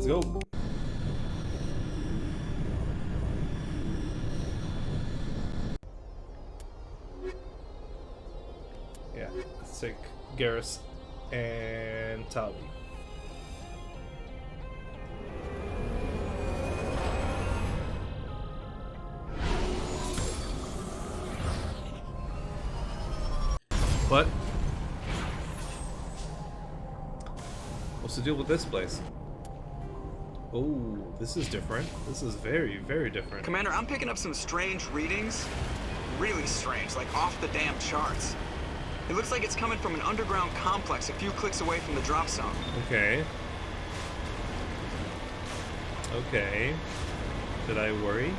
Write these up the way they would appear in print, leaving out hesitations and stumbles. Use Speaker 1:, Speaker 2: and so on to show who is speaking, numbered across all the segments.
Speaker 1: Let's go. Yeah, let's take Garrus and Tali. What? What's the deal with this place? Oh, this is different. This is very, very different.
Speaker 2: Commander, I'm picking up some strange readings. Really strange, like off the damn charts. It looks like it's coming from an underground complex a few clicks away from the drop zone.
Speaker 1: Okay. Okay. Did I worry?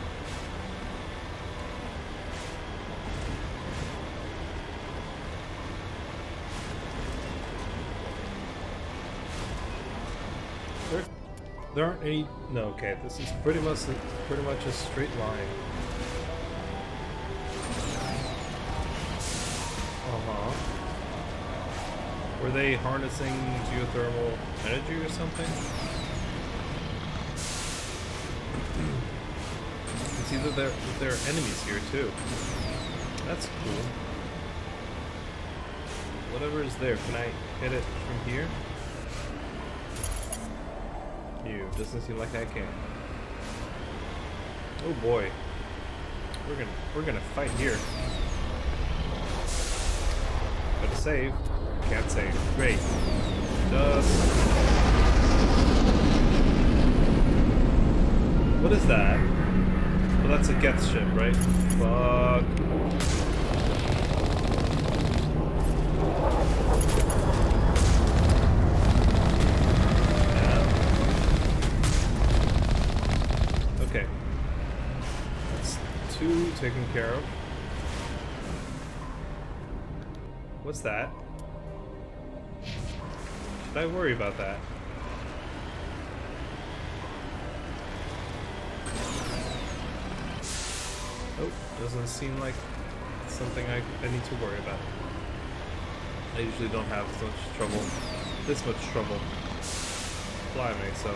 Speaker 1: There aren't any. No, okay. This is pretty much a straight line. Were they harnessing geothermal energy or something? It's either there are enemies here too. That's cool. Whatever is there, can I hit it from here? Doesn't seem like I can. Oh boy. We're gonna fight here. Gotta save. Can't save. Great. Just. What is that? Well, that's a Geth ship, right? Fuck. Okay. That's 2 taken care of. What's that? Should I worry about that? Oh, doesn't seem like something I need to worry about. I usually don't have this much trouble climbing, so...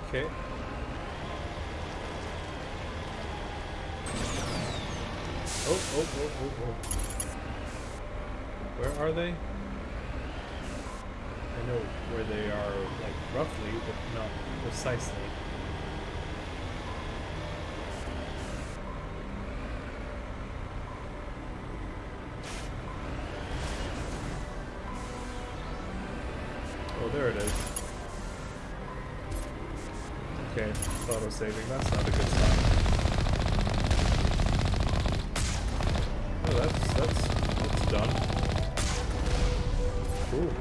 Speaker 1: Okay. Oh. Where are they? I know where they are, like, roughly, but not precisely. Oh, there it is. Okay, auto-saving, that's not a good sign. Oh, that's done. Cool.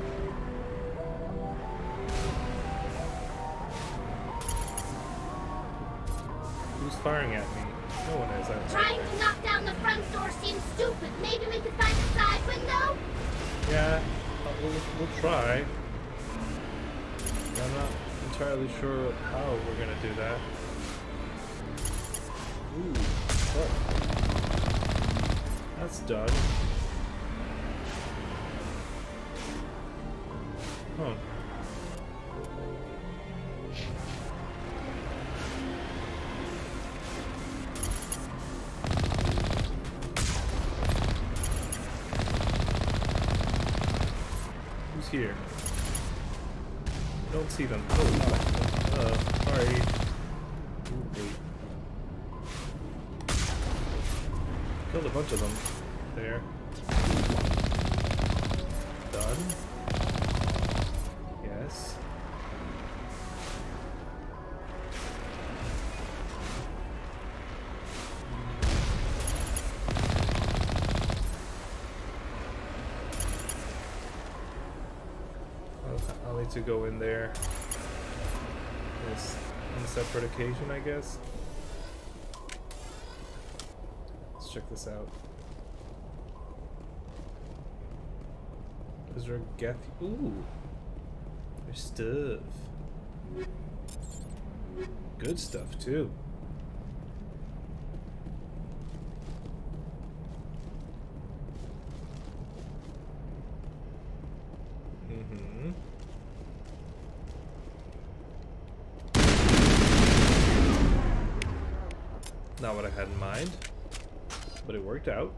Speaker 1: Who's firing at me? No one is.
Speaker 3: Trying to knock down the front door seems stupid. Maybe we could find a side window?
Speaker 1: Yeah, we'll try. I'm not entirely sure how we're gonna do that. Ooh, what? That's done. Huh. Who's here? I don't see them. Oh, no. Sorry. Ooh, wait. Killed a bunch of them. There. Done. Yes. I'll need to go in there. Yes, on a separate occasion, I guess. Let's check this out. Is there a Geth? Ooh. There's stuff. Good stuff, too. Mm-hmm. Not what I had in mind, but it worked out.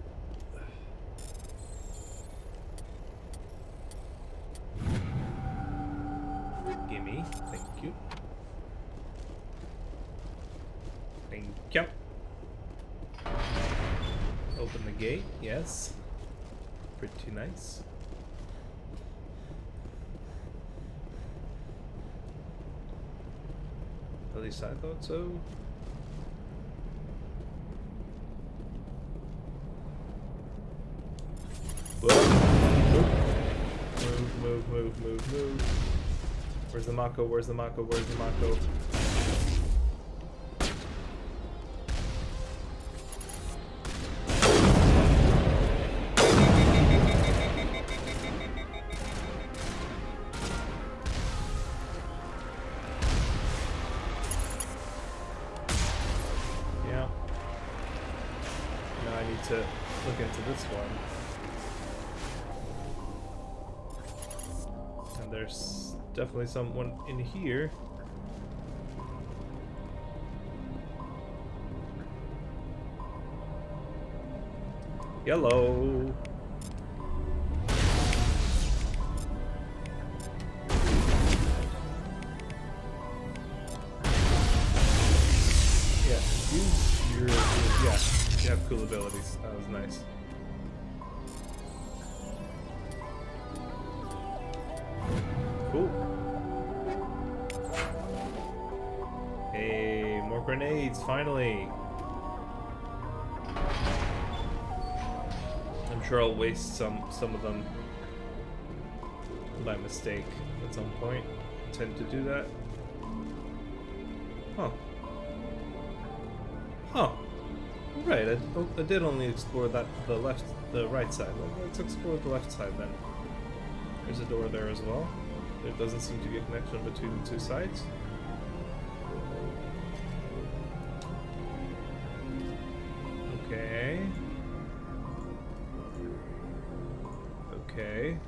Speaker 1: Gimme, thank you. Thank you. Open the gate, yes. Pretty nice. At least I thought so. Whoa. Move. Where's the Mako? Where's the Mako? Where's the Mako? Yeah. Now I need to look into this one. And there's definitely someone in here. Yellow. Yeah, use your yeah, you have cool abilities. That was nice. Cool. Hey, more grenades, finally. I'm sure I'll waste some of them by mistake at some point. I tend to do that. Huh. Huh. Right, I did only explore the right side. Well, let's explore the left side then. There's a door there as well. There doesn't seem to be a connection between the two sides. Okay. Okay.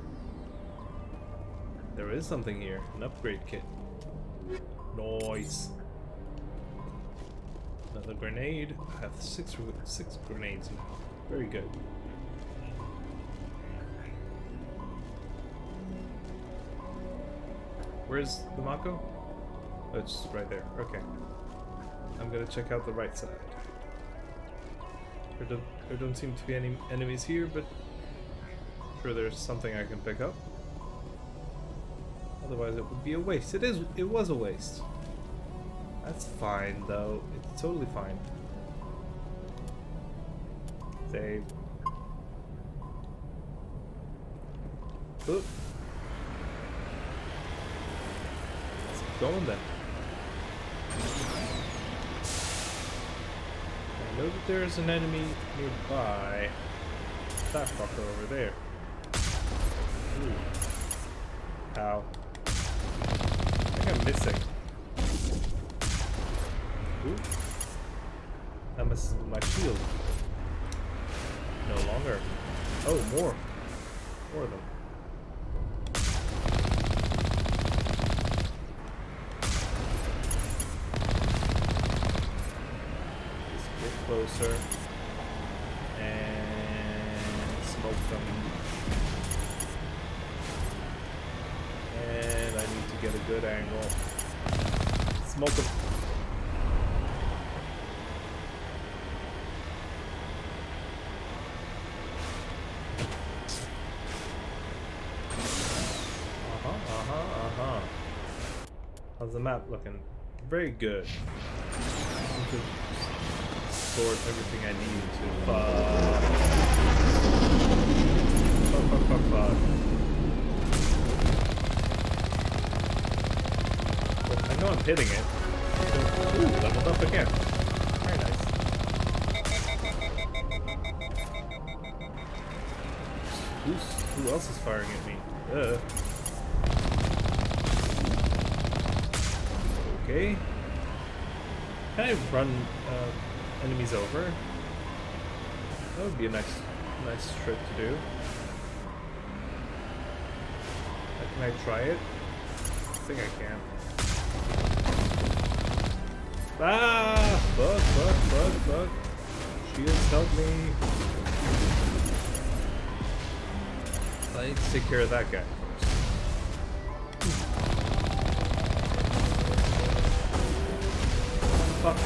Speaker 1: There is something here. An upgrade kit. Nice. Another grenade. I have six grenades now. Very good. Where's the Mako? Oh, it's right there. Okay. I'm gonna check out the right side. There don't seem to be any enemies here, but I'm sure there's something I can pick up. Otherwise it would be a waste. It was a waste. That's fine though. It's totally fine. Save. Oop. Let's keep going then. I know that there's an enemy nearby. That fucker over there. Ooh. Ow. I think I'm missing. Ooh. That messes with my shield. No longer. Oh, more. More of them. Just get closer. And smoke them. And I need to get a good angle. Smoke them. How's the map looking? Very good. I could store everything I need to. Fuck. Well, I know I'm hitting it. Ooh, leveled up again. Very nice. Who else is firing at me? Okay. Can I run enemies over? That would be a nice trip to do. I Can I try it? I think I can. Ah! Fuck. Shields, help me. I need to take care of that guy first. Fuck.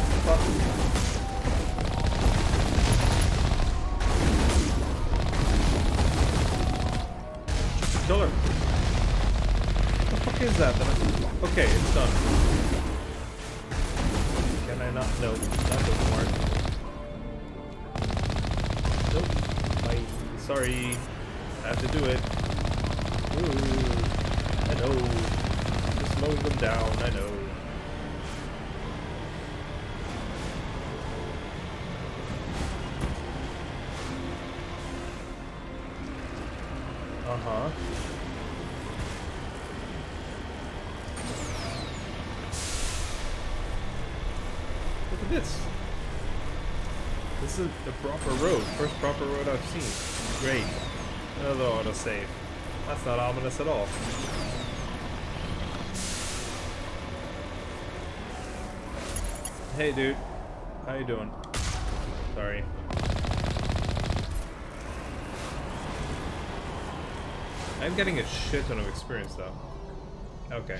Speaker 1: Kill her. What the fuck is that? Okay, it's done. Can I not? No, that doesn't work. Nope. Sorry. I have to do it. Ooh. I know. Just mowing them down, I know. Uh-huh. Look at this. This is the proper road. First proper road I've seen. Great. Another autosave. That's not ominous at all. Hey dude. How you doing? Sorry. I'm getting a shit ton of experience though. Okay.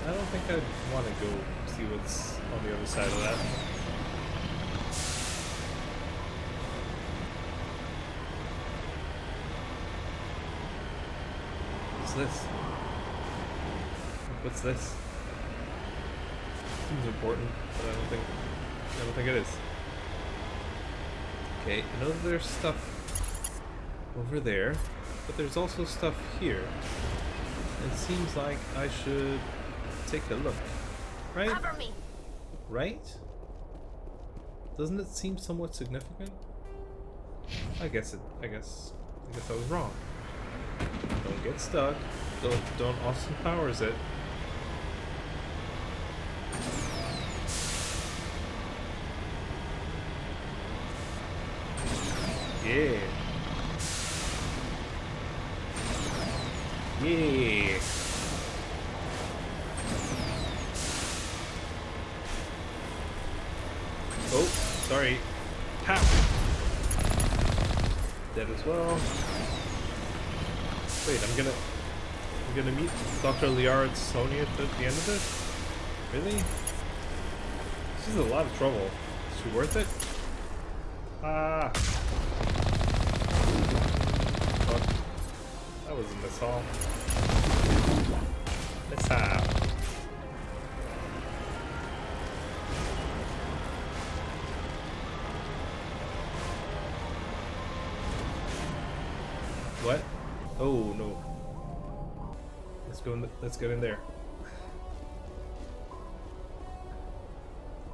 Speaker 1: I don't think I want to go see what's on the other side of that. What's this? What's this? Seems important, but I don't think it is. Okay, I know there's stuff over there, but there's also stuff here. It seems like I should take a look. Right?
Speaker 3: Cover me.
Speaker 1: Right? Doesn't it seem somewhat significant? I guess I was wrong. Don't get stuck. Don't Austin Powers it. Yeah. Yeah. Oh, sorry. Pow. Dead as well. Wait, I'm gonna meet Dr. Liard's Sonya at the end of this? Really? She's in a lot of trouble. Is she worth it? Ah. Fuck. That was a mishap. Mishap. What? Oh no. Let's go in there.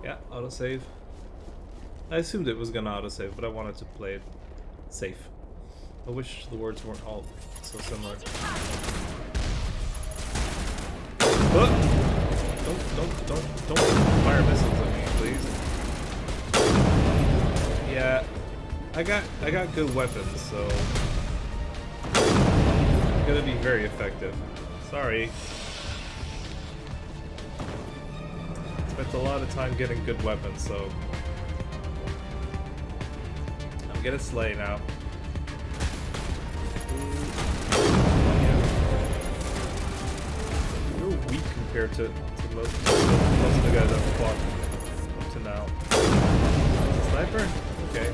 Speaker 1: Yeah, autosave. I assumed it was gonna autosave, but I wanted to play it safe. I wish the words weren't all so similar. Don't fire missiles at me, please. Yeah, I got good weapons, so it's gonna be very effective. Sorry. Spent a lot of time getting good weapons, so I'm gonna slay now. You're weak compared to most of the guys I've fought up to now. Sniper? Okay.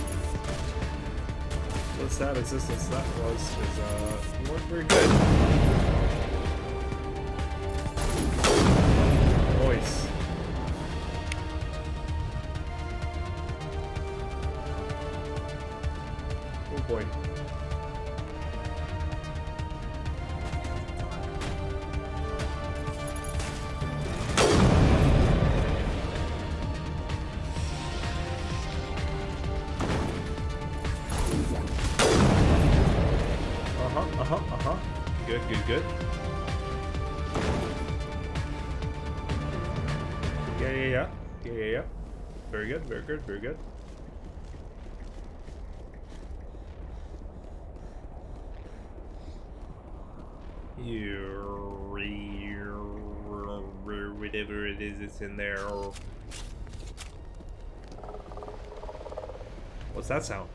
Speaker 1: What sad existence that was, because you weren't very good. Voice. Oh boy. Good. Yeah. Very good. Whatever it is, it's in there. What's that sound?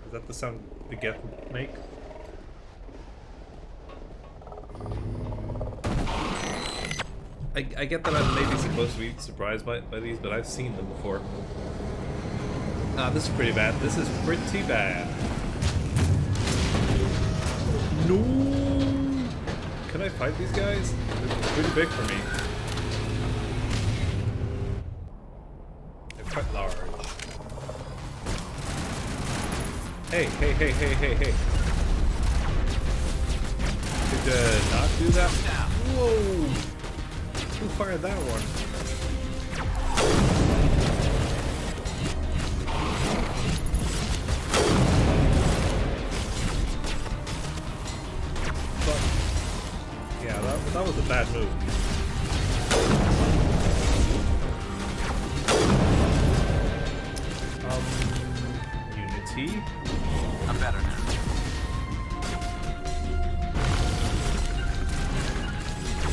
Speaker 1: Is that the sound the Geth make? I get that I'm maybe supposed to be surprised by these, but I've seen them before. This is pretty bad. This is pretty bad. No! Can I fight these guys? They're pretty big for me. They're quite large. Hey, hey, hey, hey, hey, hey. Could not do that? Whoa! Who fired that one? But, yeah, that was a bad move. Unity.
Speaker 2: I'm better now.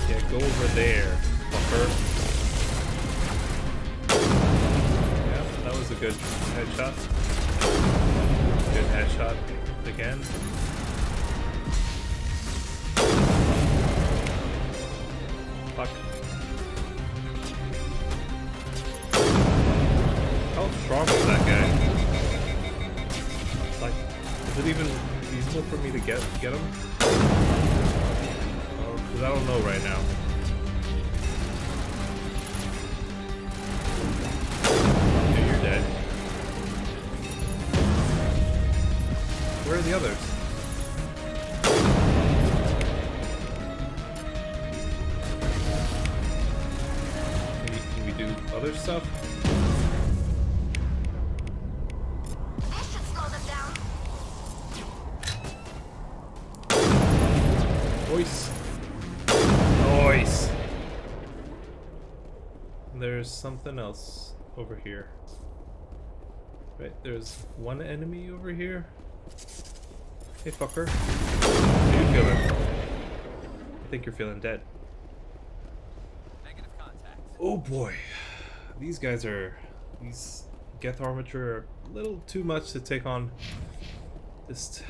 Speaker 1: Yeah, go over there, fucker. Yeah, that was a good headshot. Good headshot again. Fuck. How strong is that guy? Like, is it even feasible for me to get him? Because I don't know right now. Okay, you're dead. Where are the others? Can we do other stuff?
Speaker 3: This should slow them down.
Speaker 1: Voice. Noise. There's something else over here. Right, there's one enemy over here. Hey, fucker. How you feeling? I think you're feeling dead.
Speaker 2: Negative contact.
Speaker 1: Oh boy. These guys are... These Geth armature are a little too much to take on. Just...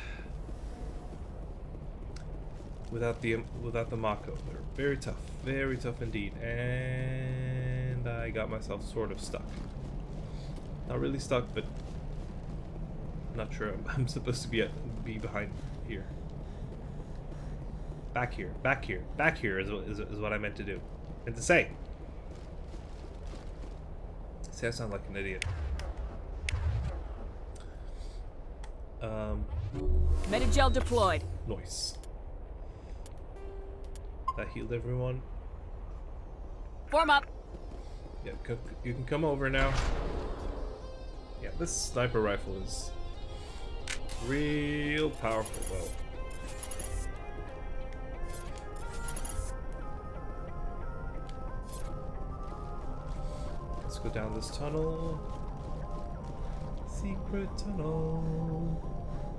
Speaker 1: Without the Mako. They're very tough indeed. And I got myself sort of stuck. Not really stuck, but I'm not sure I'm supposed to be behind here. Back here is what I meant to do. And to say. See, I sound like an idiot.
Speaker 4: Metagel deployed.
Speaker 1: Nice. That healed everyone.
Speaker 4: Form up.
Speaker 1: Yeah, you can come over now. Yeah, this sniper rifle is real powerful, though. Let's go down this tunnel. Secret tunnel.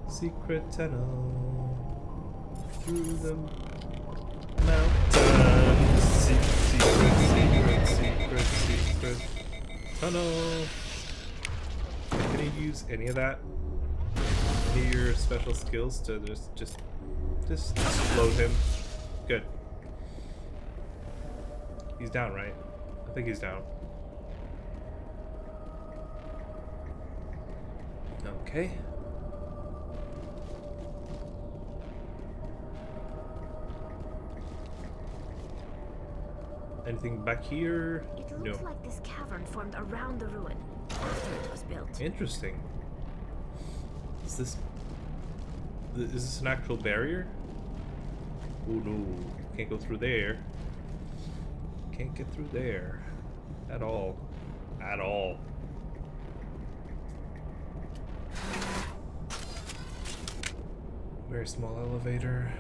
Speaker 1: Secret tunnel. Through the mountains. Secret tunnel. Can you use any of that? Any of your special skills to just explode him? Good. He's down, right? I think he's down. Okay. Anything back here?
Speaker 3: It looks
Speaker 1: No.
Speaker 3: like this cavern formed around the ruin after it was built.
Speaker 1: Interesting. Is this an actual barrier? Oh no, can't go through there. Can't get through there. At all. At all. Very small elevator.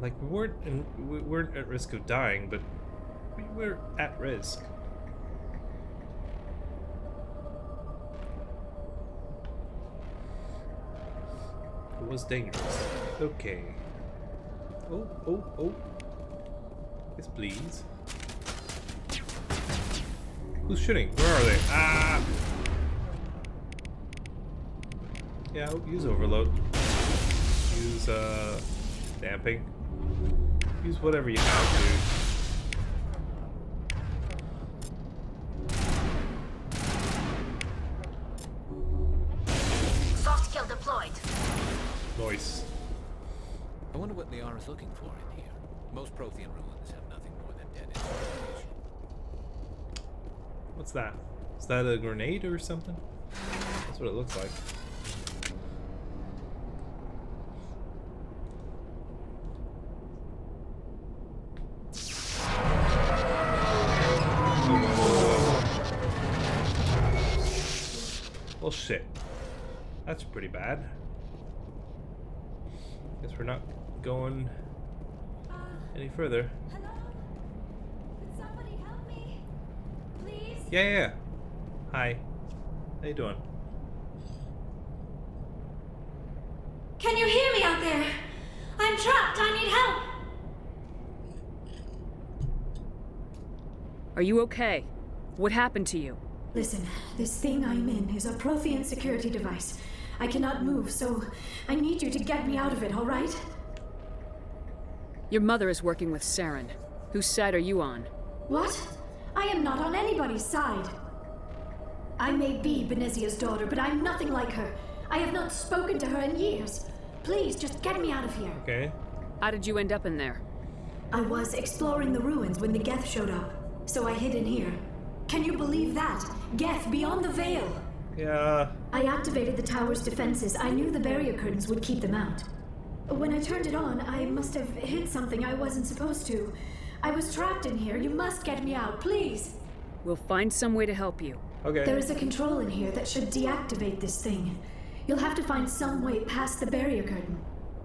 Speaker 1: Like, we weren't at risk of dying, but we were at risk. It was dangerous. Okay. Oh, oh, oh. Yes, please. Who's shooting? Where are they? Ah! Yeah, use overload. Use, damping. Use whatever you have, dude.
Speaker 3: Soft kill deployed.
Speaker 1: Noise.
Speaker 5: I wonder what Liara is looking for in here. Most Prothean ruins have nothing more than dead information.
Speaker 1: What's that? Is that a grenade or something? That's what it looks like. Well, shit. That's pretty bad. Guess we're not going any further.
Speaker 6: Hello? Could somebody help me? Please?
Speaker 1: Yeah. Hi. How you doing?
Speaker 6: Can you hear me out there? I'm trapped. I need help.
Speaker 4: Are you okay? What happened to you?
Speaker 6: Listen, this thing I'm in is a Prothean security device. I cannot move, so I need you to get me out of it, all right?
Speaker 4: Your mother is working with Saren. Whose side are you on?
Speaker 6: What? I am not on anybody's side. I may be Benezia's daughter, but I'm nothing like her. I have not spoken to her in years. Please, just get me out of here.
Speaker 1: Okay.
Speaker 4: How did you end up in there?
Speaker 6: I was exploring the ruins when the Geth showed up, so I hid in here. Can you believe that? Geth beyond the veil!
Speaker 1: Yeah.
Speaker 6: I activated the tower's defenses. I knew the barrier curtains would keep them out. When I turned it on, I must have hit something I wasn't supposed to. I was trapped in here. You must get me out, please!
Speaker 4: We'll find some way to help you.
Speaker 1: Okay.
Speaker 6: There is a control in here that should deactivate this thing. You'll have to find some way past the barrier curtain.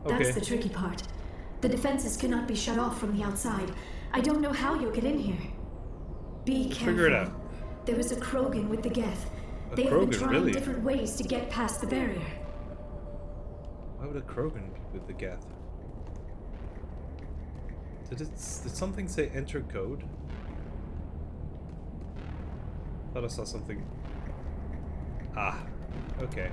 Speaker 6: That's
Speaker 1: Okay.
Speaker 6: the tricky part. The defenses cannot be shut off from the outside. I don't know how you'll get in here. Be careful.
Speaker 1: Figure it out.
Speaker 6: There is a Krogan with the Geth.
Speaker 1: A
Speaker 6: They have been
Speaker 1: Krogan,
Speaker 6: trying
Speaker 1: really?
Speaker 6: different ways to get past the barrier.
Speaker 1: Why would a Krogan be with the Geth? Did something say enter code? Thought I saw something. Ah, okay.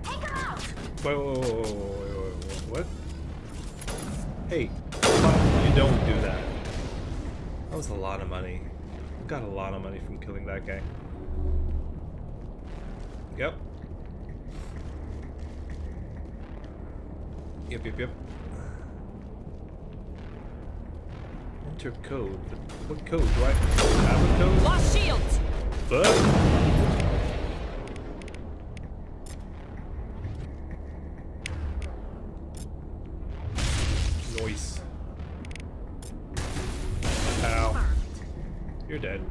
Speaker 3: Take him out!
Speaker 1: Wait, what? Hey, you don't do that. That was a lot of money. Got a lot of money from killing that guy. Yep. Yep. Enter code. But what code? Do I have a code?
Speaker 4: Lost shields!
Speaker 1: But noise. Ow. You're dead.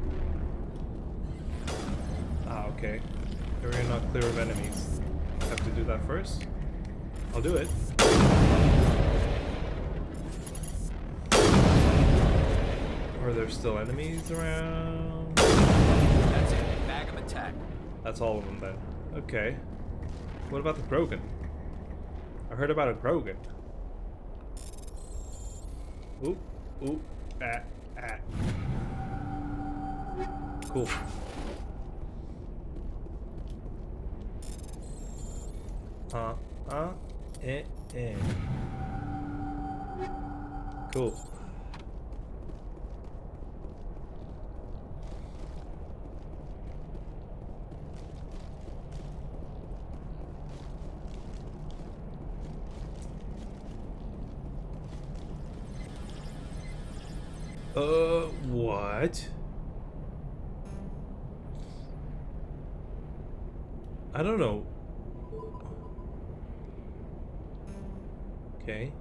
Speaker 1: Ah, okay. Area not clear of enemies. Have to do that first? I'll do it. Are there still enemies around?
Speaker 5: That's it. Bag 'em attack.
Speaker 1: That's all of them then. Okay. What about the Krogan? I heard about a Krogan. Oop, oop, ah. Cool. Cool. What? I don't know. Okay.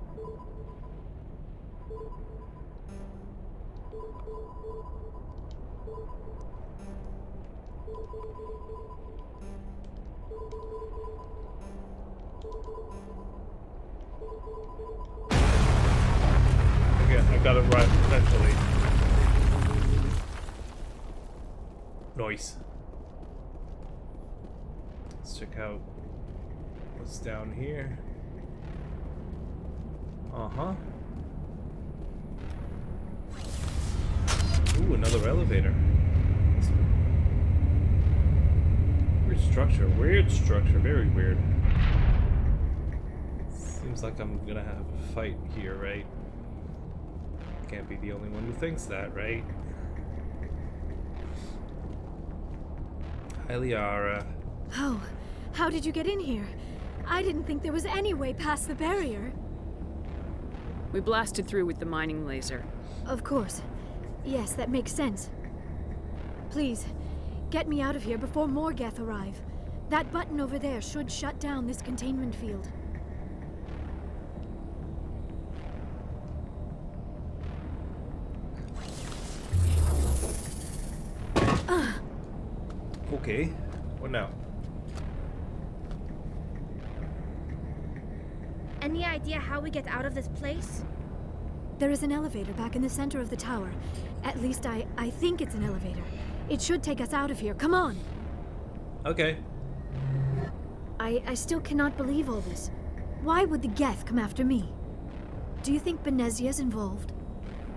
Speaker 1: Again, I got it right eventually. Noise. Let's check out what's down here. Uh-huh. Ooh, another elevator. Weird structure. Weird structure. Very weird. Seems like I'm gonna have a fight here, right? Can't be the only one who thinks that, right? Hi, Liara.
Speaker 6: Oh, how did you get in here? I didn't think there was any way past the barrier.
Speaker 4: We blasted through with the mining laser.
Speaker 6: Of course. Yes, that makes sense. Please, get me out of here before more Geth arrive. That button over there should shut down this containment field.
Speaker 1: Okay. What now?
Speaker 3: Any idea how we get out of this place?
Speaker 6: There is an elevator back in the center of the tower. At least I think it's an elevator. It should take us out of here. Come on!
Speaker 1: Okay.
Speaker 6: I still cannot believe all this. Why would the Geth come after me? Do you think Benezia's involved?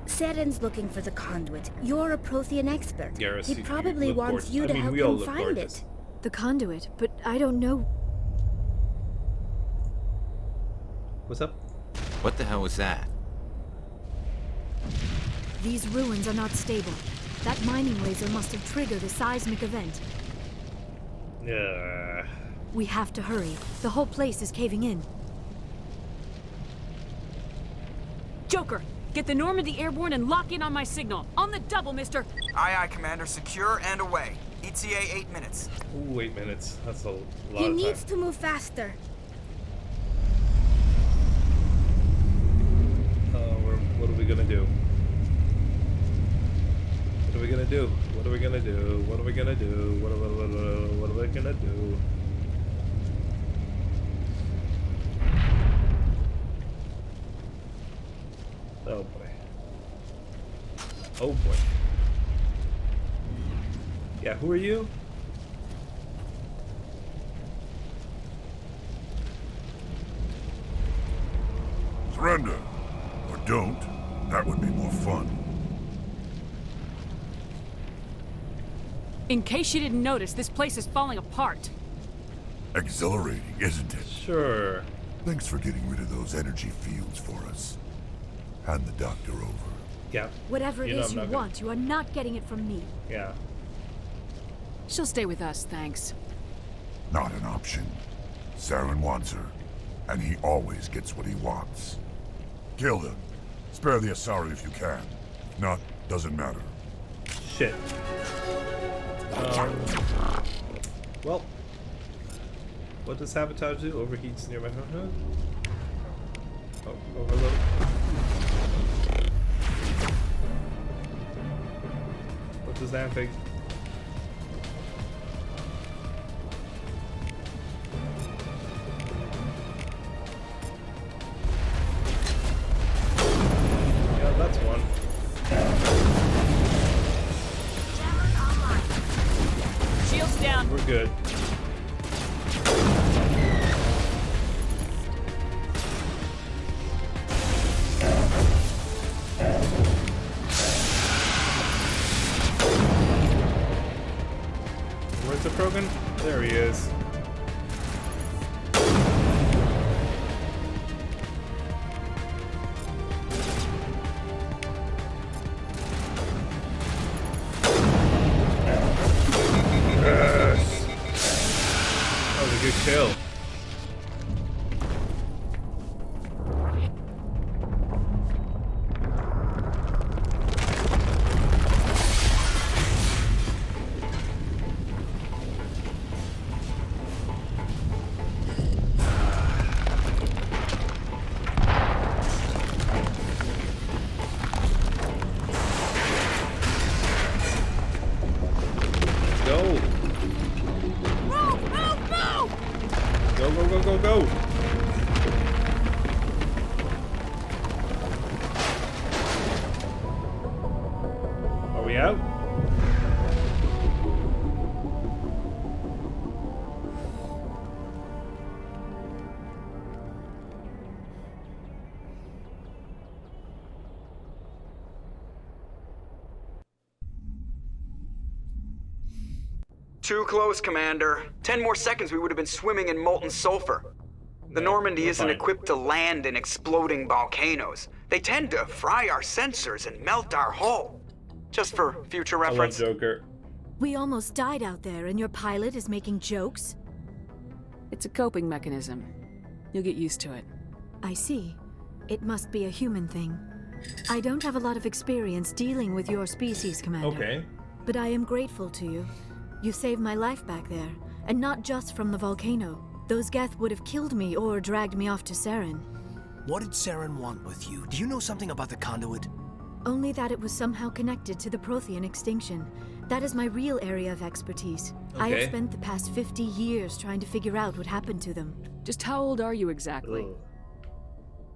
Speaker 3: Saren's looking for the conduit. You're a Prothean expert.
Speaker 1: Garrus,
Speaker 3: He probably
Speaker 1: look
Speaker 3: wants
Speaker 1: gorgeous.
Speaker 3: you
Speaker 1: I
Speaker 3: to
Speaker 1: mean,
Speaker 3: help
Speaker 1: we all
Speaker 3: him
Speaker 1: look
Speaker 3: find
Speaker 1: gorgeous.
Speaker 3: it.
Speaker 6: The conduit, but I don't know.
Speaker 1: What's up?
Speaker 5: What the hell was that?
Speaker 6: These ruins are not stable. That mining laser must have triggered a seismic event.
Speaker 1: Yeah.
Speaker 6: We have to hurry. The whole place is caving in.
Speaker 4: Joker, get the Normandy airborne and lock in on my signal. On the double, mister.
Speaker 2: Aye, aye, Commander. Secure and away. ETA 8 minutes.
Speaker 1: Ooh, 8 minutes. That's a lot
Speaker 3: He
Speaker 1: of
Speaker 3: needs
Speaker 1: time.
Speaker 3: to move faster.
Speaker 1: What are we gonna do? What are we gonna do? What are we gonna do? What are we gonna do? What are we gonna do? Oh boy. Oh boy. Yeah, who are you?
Speaker 7: Surrender. Or don't. That would be more fun.
Speaker 4: In case you didn't notice, this place is falling apart.
Speaker 7: Exhilarating, isn't it?
Speaker 1: Sure.
Speaker 7: Thanks for getting rid of those energy fields for us. Hand the doctor over.
Speaker 1: Yeah.
Speaker 6: Whatever it
Speaker 1: You know
Speaker 6: is
Speaker 1: I'm
Speaker 6: you
Speaker 1: not gonna-
Speaker 6: want, you are not getting it from me.
Speaker 1: Yeah.
Speaker 4: She'll stay with us, thanks.
Speaker 7: Not an option. Saren wants her, and he always gets what he wants. Kill them. Spare the Asari if you can. If not, doesn't matter.
Speaker 1: Shit. Well, what does sabotage do? Overheats near my hood. Oh, overload. What does that thing? Yeah, that's one.
Speaker 4: Shields down.
Speaker 1: We're good. Where's the Krogan? There he is. Yes. That was a good kill. Go.
Speaker 4: Move! Move! Move!
Speaker 2: Too close, Commander. 10 more seconds we would have been swimming in molten sulfur. The Normandy
Speaker 1: we're
Speaker 2: isn't
Speaker 1: fine.
Speaker 2: equipped to land in exploding volcanoes. They tend to fry our sensors and melt our hull. Just for future
Speaker 1: I love
Speaker 2: reference.
Speaker 1: Joker.
Speaker 6: We almost died out there, and your pilot is making jokes?
Speaker 4: It's a coping mechanism. You'll get used to it.
Speaker 6: I see. It must be a human thing. I don't have a lot of experience dealing with your species, Commander.
Speaker 1: Okay.
Speaker 6: But I am grateful to you. You saved my life back there, and not just from the volcano. Those Geth would have killed me or dragged me off to Saren.
Speaker 8: What did Saren want with you? Do you know something about the conduit?
Speaker 6: Only that it was somehow connected to the Prothean extinction. That is my real area of expertise. I have
Speaker 1: Okay.
Speaker 6: spent the past 50 years trying to figure out what happened to them.
Speaker 4: Just how old are you exactly?
Speaker 1: Ugh.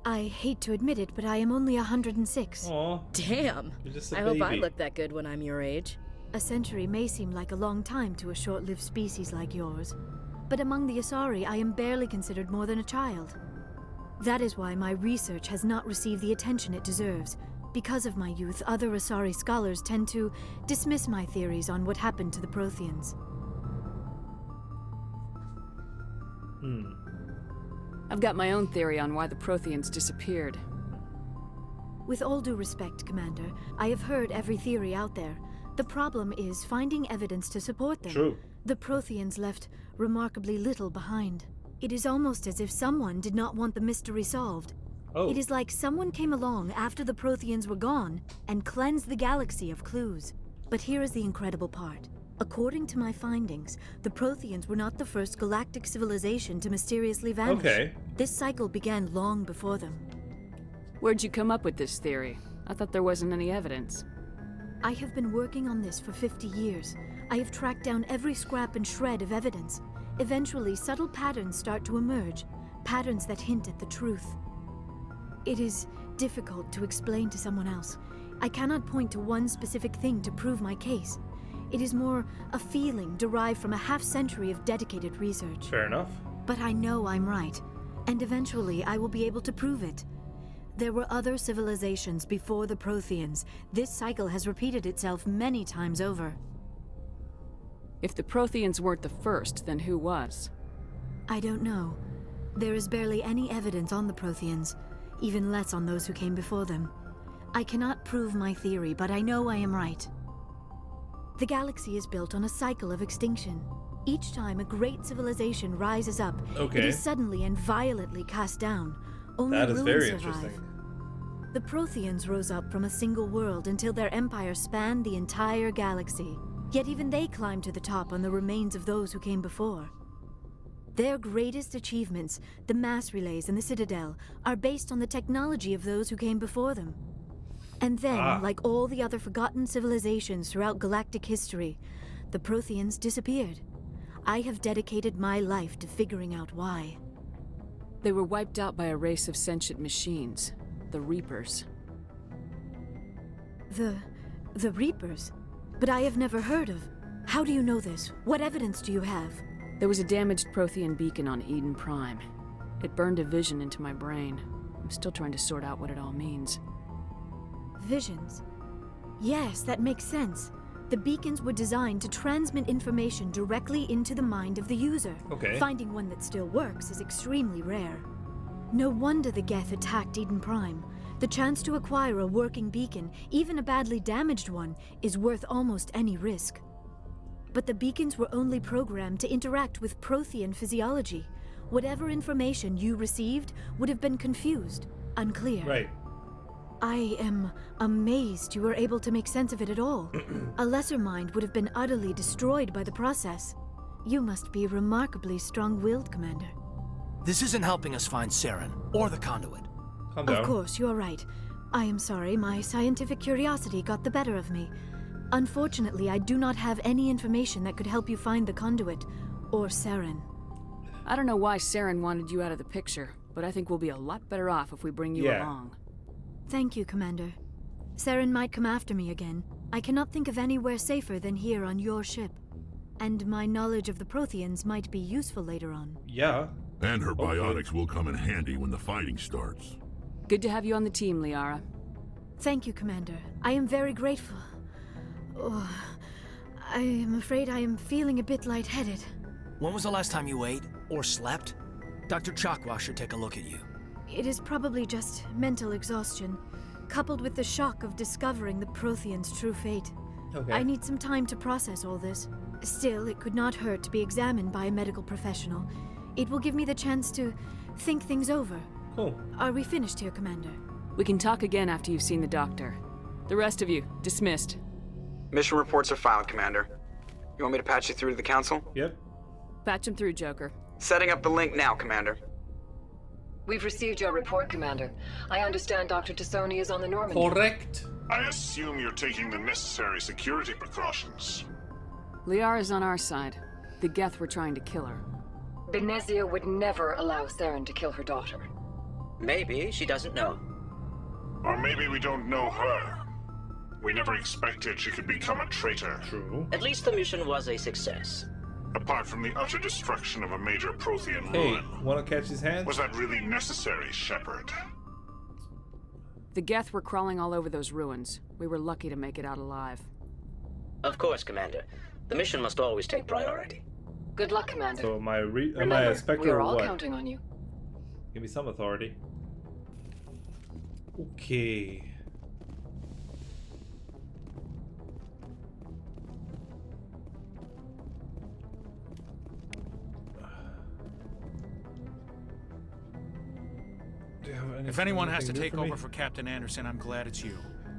Speaker 6: I hate to admit it, but I am only 106.
Speaker 1: Aw,
Speaker 9: Damn.
Speaker 1: you're just a
Speaker 9: I hope I
Speaker 1: baby.
Speaker 9: look that good when I'm your age.
Speaker 6: A century may seem like a long time to a short-lived species like yours, but among the Asari, I am barely considered more than a child. That is why my research has not received the attention it deserves. Because of my youth, other Asari scholars tend to dismiss my theories on what happened to the Protheans.
Speaker 4: I've got my own theory on why the Protheans disappeared.
Speaker 6: With all due respect, Commander, I have heard every theory out there. The problem is finding evidence to support them.
Speaker 1: True.
Speaker 6: The Protheans left remarkably little behind. It is almost as if someone did not want the mystery solved.
Speaker 1: Oh.
Speaker 6: It is like someone came along after the Protheans were gone and cleansed the galaxy of clues. But here is the incredible part. According to my findings, the Protheans were not the first galactic civilization to mysteriously vanish.
Speaker 1: Okay.
Speaker 6: This cycle began long before them.
Speaker 4: Where'd you come up with this theory? I thought there wasn't any evidence.
Speaker 6: I have been working on this for 50 years. I have tracked down every scrap and shred of evidence. Eventually, subtle patterns start to emerge, patterns that hint at the truth. It is difficult to explain to someone else. I cannot point to one specific thing to prove my case. It is more a feeling derived from a half-century of dedicated research.
Speaker 1: Fair enough.
Speaker 6: But I know I'm right, and eventually I will be able to prove it. There were other civilizations before the Protheans. This cycle has repeated itself many times over.
Speaker 4: If the Protheans weren't the first, then who was?
Speaker 6: I don't know. There is barely any evidence on the Protheans, even less on those who came before them. I cannot prove my theory, but I know I am right. The galaxy is built on a cycle of extinction. Each time a great civilization rises up,
Speaker 1: Okay.
Speaker 6: it is suddenly and violently cast down. Only
Speaker 1: That is
Speaker 6: ruins
Speaker 1: very
Speaker 6: survive.
Speaker 1: interesting.
Speaker 6: The Protheans rose up from a single world until their empire spanned the entire galaxy. Yet even they climbed to the top on the remains of those who came before. Their greatest achievements, the mass relays and the Citadel, are based on the technology of those who came before them. And then, like all the other forgotten civilizations throughout galactic history, the Protheans disappeared. I have dedicated my life to figuring out why.
Speaker 4: They were wiped out by a race of sentient machines, the Reapers.
Speaker 6: The Reapers? But I have never heard of. How do you know this? What evidence do you have?
Speaker 4: There was a damaged Prothean beacon on Eden Prime. It burned a vision into my brain. I'm still trying to sort out what it all means.
Speaker 6: Visions. Yes, that makes sense. The beacons were designed to transmit information directly into the mind of the user.
Speaker 1: Okay.
Speaker 6: Finding one that still works is extremely rare. No wonder the Geth attacked Eden Prime. The chance to acquire a working beacon, even a badly damaged one, is worth almost any risk. But the beacons were only programmed to interact with Prothean physiology. Whatever information you received would have been confused, unclear.
Speaker 1: Right.
Speaker 6: I am amazed you were able to make sense of it at all. A lesser mind would have been utterly destroyed by the process. You must be remarkably strong-willed, Commander.
Speaker 8: This isn't helping us find Saren or the conduit.
Speaker 1: Calm down.
Speaker 6: Of course, you're right. I am sorry, my scientific curiosity got the better of me. Unfortunately, I do not have any information that could help you find the conduit, or Saren.
Speaker 4: I don't know why Saren wanted you out of the picture, but I think we'll be a lot better off if we bring you
Speaker 1: Yeah.
Speaker 4: along.
Speaker 6: Thank you, Commander. Saren might come after me again. I cannot think of anywhere safer than here on your ship. And my knowledge of the Protheans might be useful later on.
Speaker 1: Yeah.
Speaker 7: And her
Speaker 1: Hopefully.
Speaker 7: biotics will come in handy when the fighting starts.
Speaker 4: Good to have you on the team, Liara.
Speaker 6: Thank you, Commander. I am very grateful. Oh, I am afraid I am feeling a bit lightheaded.
Speaker 8: When was the last time you ate or slept? Dr. Chakwa should take a look at you.
Speaker 6: It is probably just mental exhaustion, coupled with the shock of discovering the Prothean's true fate.
Speaker 1: Okay.
Speaker 6: I need some time to process all this. Still, it could not hurt to be examined by a medical professional. It will give me the chance to think things over.
Speaker 1: Cool.
Speaker 6: Are we finished here, Commander?
Speaker 4: We can talk again after you've seen the doctor. The rest of you, dismissed.
Speaker 2: Mission reports are filed, Commander. You want me to patch you through to the Council?
Speaker 1: Yep.
Speaker 4: Patch him through, Joker.
Speaker 2: Setting up the link now, Commander.
Speaker 9: We've received your report, Commander. I understand Dr. Tassoni is on the Normandy.
Speaker 1: Correct.
Speaker 10: I assume you're taking the necessary security precautions.
Speaker 4: Liara's on our side. The Geth were trying to kill her.
Speaker 9: Benezia would never allow Saren to kill her daughter.
Speaker 11: Maybe she doesn't know.
Speaker 10: Or maybe we don't know her. We never expected she could become a traitor.
Speaker 1: True.
Speaker 11: At least the mission was a success.
Speaker 10: Apart from the utter destruction of a major Prothean
Speaker 1: Hey,
Speaker 10: ruin.
Speaker 1: wanna catch his hand?
Speaker 10: Was that really necessary, Shepard?
Speaker 4: The Geth were crawling all over those ruins. We were lucky to make it out alive.
Speaker 11: Of course, Commander. The mission must always take priority.
Speaker 9: Good luck, Commander.
Speaker 1: So am I a
Speaker 9: Remember,
Speaker 1: Spectre
Speaker 9: we're
Speaker 1: or
Speaker 9: all
Speaker 1: what?
Speaker 9: counting on you.
Speaker 1: Give me some authority. Okay. Do you have
Speaker 12: If anyone has to
Speaker 1: anything
Speaker 12: take
Speaker 1: new for me?
Speaker 12: over for Captain Anderson, I'm glad it's you.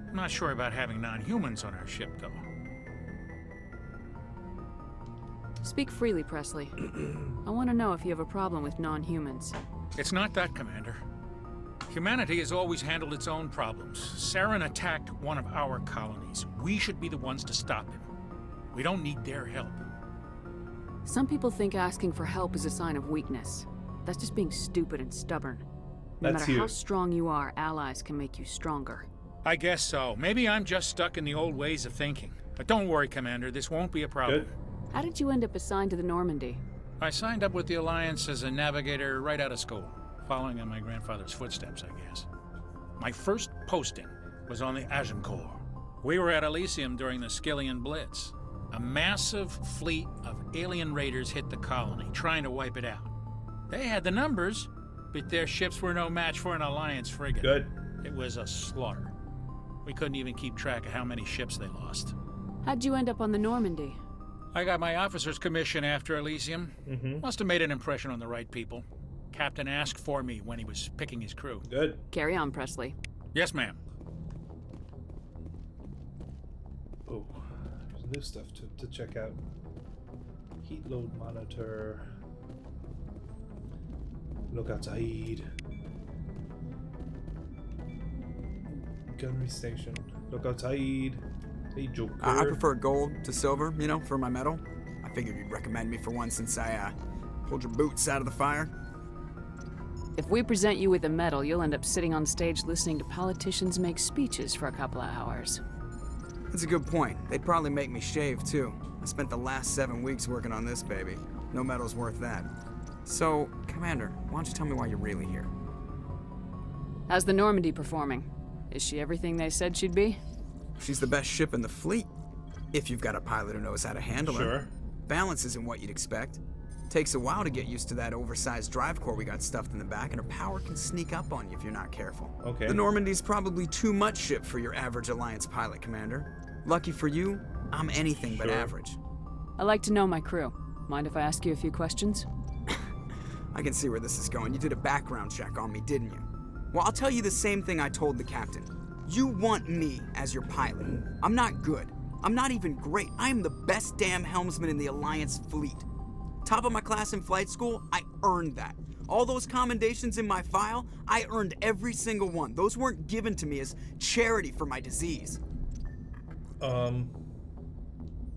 Speaker 12: I'm not sure about having non-humans on our ship, though.
Speaker 4: Speak freely, Presley. I want to know if you have a problem with non-humans.
Speaker 12: It's not that, Commander. Humanity has always handled its own problems. Saren attacked one of our colonies. We should be the ones to stop him. We don't need their help.
Speaker 4: Some people think asking for help is a sign of weakness. That's just being stupid and stubborn. No
Speaker 1: That's
Speaker 4: matter
Speaker 1: you.
Speaker 4: how strong you are, allies can make you stronger.
Speaker 12: I guess so. Maybe I'm just stuck in the old ways of thinking. But don't worry, Commander. This won't be a problem.
Speaker 1: Good.
Speaker 4: How did you end up assigned to the Normandy?
Speaker 12: I signed up with the Alliance as a navigator right out of school, following in my grandfather's footsteps, I guess. My first posting was on the Agincourt. We were at Elysium during the Skillian Blitz. A massive fleet of alien raiders hit the colony, trying to wipe it out. They had the numbers, but their ships were no match for an Alliance frigate.
Speaker 1: Good.
Speaker 12: It was a slaughter. We couldn't even keep track of how many ships they lost.
Speaker 4: How'd you end up on the Normandy?
Speaker 12: I got my officer's commission after Elysium. Must have made an impression on the right people. Captain asked for me when he was picking his crew.
Speaker 1: Good.
Speaker 4: Carry on, Presley.
Speaker 12: Yes, ma'am.
Speaker 1: Oh, there's new stuff to check out. Heat load monitor. Look outside. Gunnery station. Look outside. Hey, Joker.
Speaker 13: I prefer gold to silver, you know, for my metal. I figured you'd recommend me for one since I pulled your boots out of the fire.
Speaker 4: If we present you with a medal, you'll end up sitting on stage listening to politicians make speeches for a couple of hours.
Speaker 13: That's a good point. They'd probably make me shave, too. I spent the last 7 weeks working on this baby. No medal's worth that. So, Commander, why don't you tell me why you're really here?
Speaker 4: How's the Normandy performing? Is she everything they said she'd be?
Speaker 13: She's the best ship in the fleet, if you've got a pilot who knows how to handle her.
Speaker 1: Sure.
Speaker 13: Balance isn't what you'd expect. Takes a while to get used to that oversized drive core we got stuffed in the back, and her power can sneak up on you if you're not careful.
Speaker 1: Okay.
Speaker 13: The Normandy's probably too much ship for your average Alliance pilot, Commander. Lucky for you, I'm anything but
Speaker 1: Sure.
Speaker 13: average.
Speaker 4: I like to know my crew. Mind if I ask you a few questions?
Speaker 13: I can see where this is going. You did a background check on me, didn't you? Well, I'll tell you the same thing I told the captain. You want me as your pilot. I'm not good. I'm not even great. I am the best damn helmsman in the Alliance fleet. Top of my class in flight school, I earned that. All those commendations in my file, I earned every single one. Those weren't given to me as charity for my disease.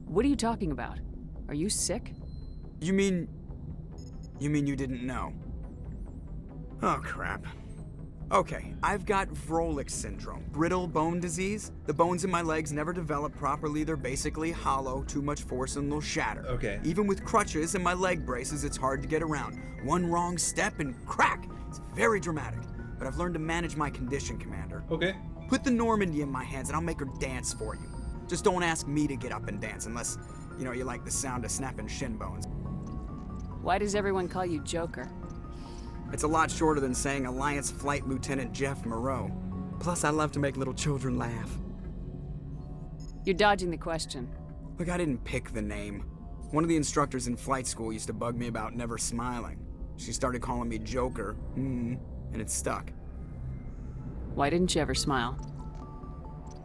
Speaker 4: What are you talking about? Are you sick?
Speaker 13: You mean you didn't know? Oh, crap. Okay, I've got Vrolik syndrome, brittle bone disease. The bones in my legs never develop properly. They're basically hollow, too much force and they'll shatter.
Speaker 1: Okay.
Speaker 13: Even with crutches and my leg braces, it's hard to get around. One wrong step and crack! It's very dramatic. But I've learned to manage my condition, Commander.
Speaker 1: Okay.
Speaker 13: Put the Normandy in my hands and I'll make her dance for you. Just don't ask me to get up and dance unless, you know, you like the sound of snapping shin bones.
Speaker 4: Why does everyone call you Joker?
Speaker 13: It's a lot shorter than saying Alliance Flight Lieutenant Jeff Moreau. Plus, I love to make little children laugh.
Speaker 4: You're dodging the question.
Speaker 13: Look, I didn't pick the name. One of the instructors in flight school used to bug me about never smiling. She started calling me Joker, and it stuck.
Speaker 4: Why didn't you ever smile?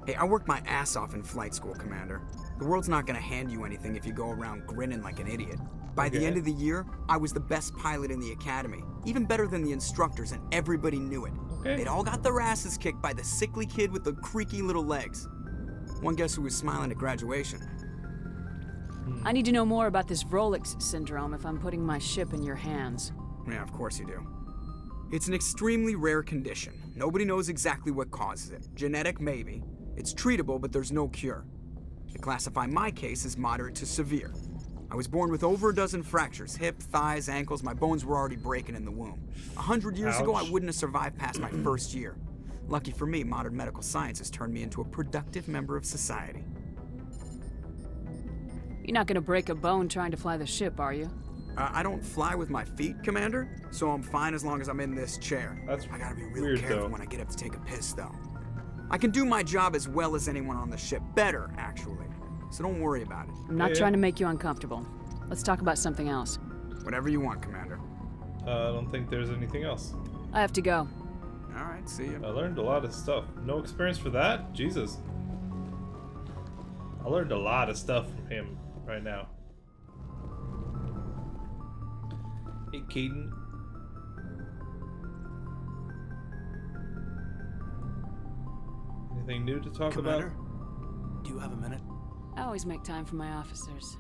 Speaker 13: Hey, I worked my ass off in flight school, Commander. The world's not gonna hand you anything if you go around grinning like an idiot. By the end of the year, I was the best pilot in the academy, even better than the instructors, and everybody knew it. They'd all got their asses kicked by the sickly kid with the creaky little legs. One guess who was smiling at graduation?
Speaker 4: I need to know more about this Rolex syndrome if I'm putting my ship in your hands.
Speaker 13: Yeah, of course you do. It's an extremely rare condition. Nobody knows exactly what causes it. Genetic, maybe. It's treatable, but there's no cure. They classify my case as moderate to severe. I was born with over a dozen fractures, hip, thighs, ankles. My bones were already breaking in the womb. 100 years ago, I wouldn't have survived past my first year. Lucky for me, modern medical science has turned me into a productive member of society.
Speaker 4: You're not gonna break a bone trying to fly the ship, are you?
Speaker 13: I don't fly with my feet, Commander, so I'm fine as long as I'm in this chair. I gotta be real
Speaker 1: weird,
Speaker 13: careful
Speaker 1: though.
Speaker 13: when I get up to take a piss, though. I can do my job as well as anyone on the ship. Better, actually. So don't worry about it.
Speaker 4: I'm not trying to make you uncomfortable. Let's talk about something else.
Speaker 13: Whatever you want, Commander.
Speaker 1: I don't think there's anything else.
Speaker 4: I have to go.
Speaker 13: All right, see you.
Speaker 1: I learned a lot of stuff. No experience for that? Jesus. I learned a lot of stuff from him right now. Hey, Caden. Anything new to talk
Speaker 8: Commander,
Speaker 1: about?
Speaker 8: do you have a minute?
Speaker 4: I always make time for my officers.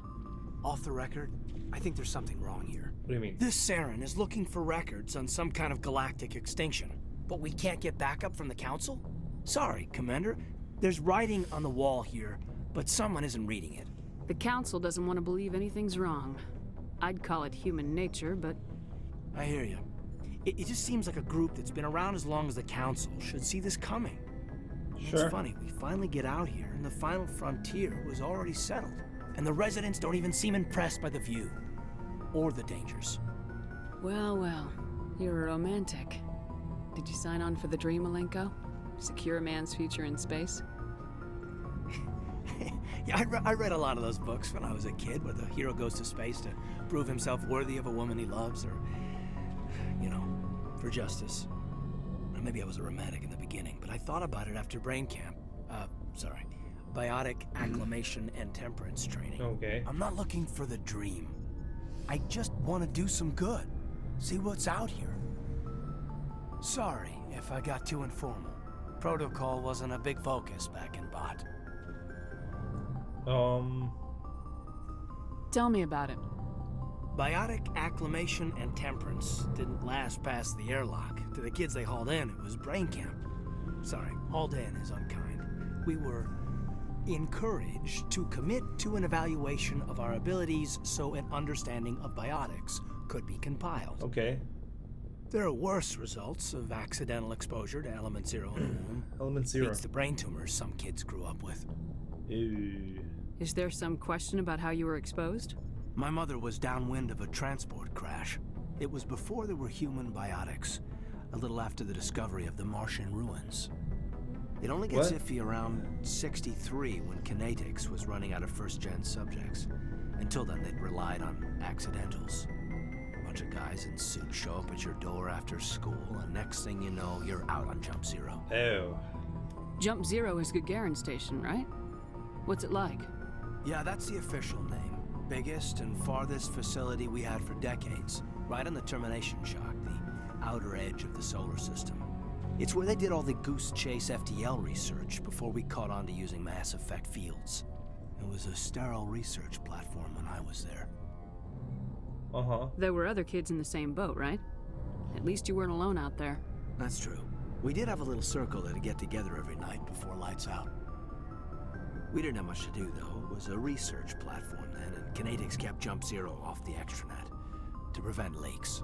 Speaker 8: Off the record, I think there's something wrong here.
Speaker 1: What do you mean?
Speaker 8: This Saren is looking for records on some kind of galactic extinction, but we can't get backup from the Council? Sorry, Commander. There's writing on the wall here, but someone isn't reading it.
Speaker 4: The Council doesn't want to believe anything's wrong. I'd call it human nature, but...
Speaker 8: I hear you. It just seems like a group that's been around as long as the Council should see this coming.
Speaker 1: Sure.
Speaker 8: It's funny, we finally get out here, and the final frontier was already settled. And the residents don't even seem impressed by the view. Or the dangers.
Speaker 4: Well, well. You're a romantic. Did you sign on for the dream, Malenko? Secure a man's future in space?
Speaker 8: Yeah, I read a lot of those books when I was a kid, where the hero goes to space to prove himself worthy of a woman he loves, or, you know, for justice. Or maybe I was a romantic in the beginning, but I thought about it after brain camp. Biotic acclimation and temperance training.
Speaker 1: Okay.
Speaker 8: I'm not looking for the dream. I just want to do some good. See what's out here. Sorry if I got too informal. Protocol wasn't a big focus back in Bot.
Speaker 4: Tell me about it.
Speaker 8: Biotic acclimation and temperance didn't last past the airlock. To the kids they hauled in, it was brain camp. Sorry, hauled in is unkind. We were encouraged to commit to an evaluation of our abilities so an understanding of biotics could be compiled.
Speaker 1: Okay.
Speaker 8: There are worse results of accidental exposure to element zero in the womb.
Speaker 1: Element zero.
Speaker 8: Beats the brain tumors some kids grew up with.
Speaker 1: Ew.
Speaker 4: Is there some question about how you were exposed?
Speaker 8: My mother was downwind of a transport crash. It was before there were human biotics, a little after the discovery of the Martian ruins. It only gets iffy around 63 when Kinetics was running out of first-gen subjects. Until then, they'd relied on accidentals. A bunch of guys in suits show up at your door after school, and next thing you know, you're out on Jump Zero.
Speaker 1: Oh.
Speaker 4: Jump Zero is Gagarin Station, right? What's it like?
Speaker 8: Yeah, that's the official name. Biggest and farthest facility we had for decades. Right on the termination shock, the outer edge of the solar system. It's where they did all the Goose Chase FTL research before we caught on to using mass effect fields. It was a sterile research platform when I was there.
Speaker 1: Uh-huh.
Speaker 4: There were other kids in the same boat, right? At least you weren't alone out there.
Speaker 8: That's true. We did have a little circle that'd get together every night before lights out. We didn't have much to do, though. It was a research platform then, and Kinetics kept Jump Zero off the extranet to prevent leaks.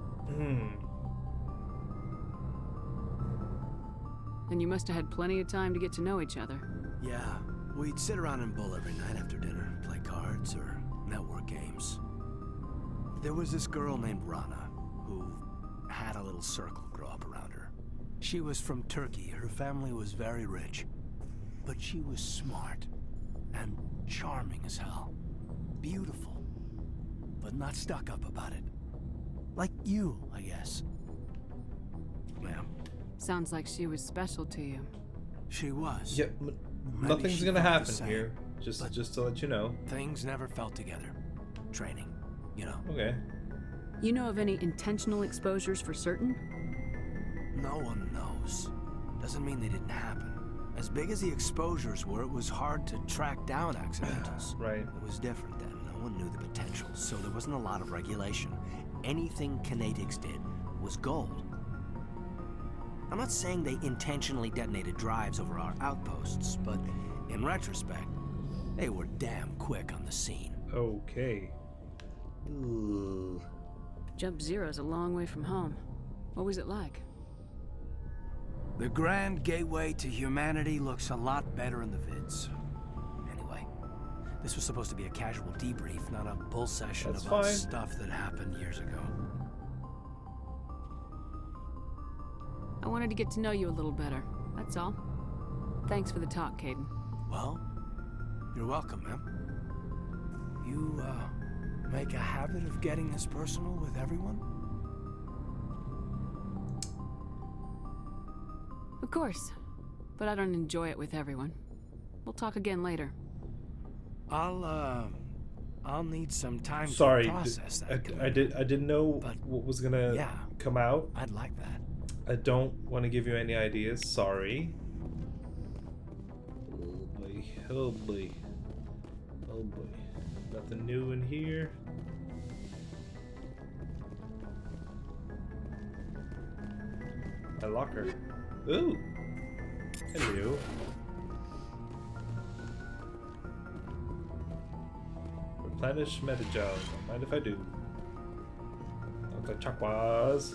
Speaker 4: And you must have had plenty of time to get to know each other.
Speaker 8: Yeah, We'd sit around and bull every night after dinner, play cards or network games. There was this girl named Rana, who had a little circle grow up around her. She was from Turkey. Her family was very rich. But she was smart and charming as hell. Beautiful, but not stuck up about it. Like you, I guess. Ma'am.
Speaker 4: Sounds like she was special to you.
Speaker 8: She was.
Speaker 1: Yeah, nothing's gonna happen here. Just to let you know.
Speaker 8: Things never felt together. Training, you know.
Speaker 1: Okay.
Speaker 4: You know of any intentional exposures for certain?
Speaker 8: No one knows. Doesn't mean they didn't happen. As big as the exposures were, it was hard to track down accidentals.
Speaker 1: Right.
Speaker 8: It was different then. No one knew the potential, so there wasn't a lot of regulation. Anything Kinetics did was gold. I'm not saying they intentionally detonated drives over our outposts, but in retrospect, they were damn quick on the scene.
Speaker 1: Okay. Ooh.
Speaker 4: Jump Zero's a long way from home. What was it like?
Speaker 8: The grand gateway to humanity looks a lot better in the vids. Anyway, this was supposed to be a casual debrief, not a bull session about stuff that happened years ago.
Speaker 4: I wanted to get to know you a little better, that's all. Thanks for the talk, Caden.
Speaker 8: Well, you're welcome, ma'am. You, make a habit of getting this personal with everyone?
Speaker 4: Of course, but I don't enjoy it with everyone. We'll talk again later.
Speaker 8: I'll need some time to process that.
Speaker 1: I didn't know what was gonna come out.
Speaker 8: I'd like that.
Speaker 1: I don't want to give you any ideas. Sorry. Oh boy. Oh boy. Oh boy. Nothing new in here. My locker. Ooh. Hello. Replenish metagel. Don't mind if I do. Dr. Chakwas.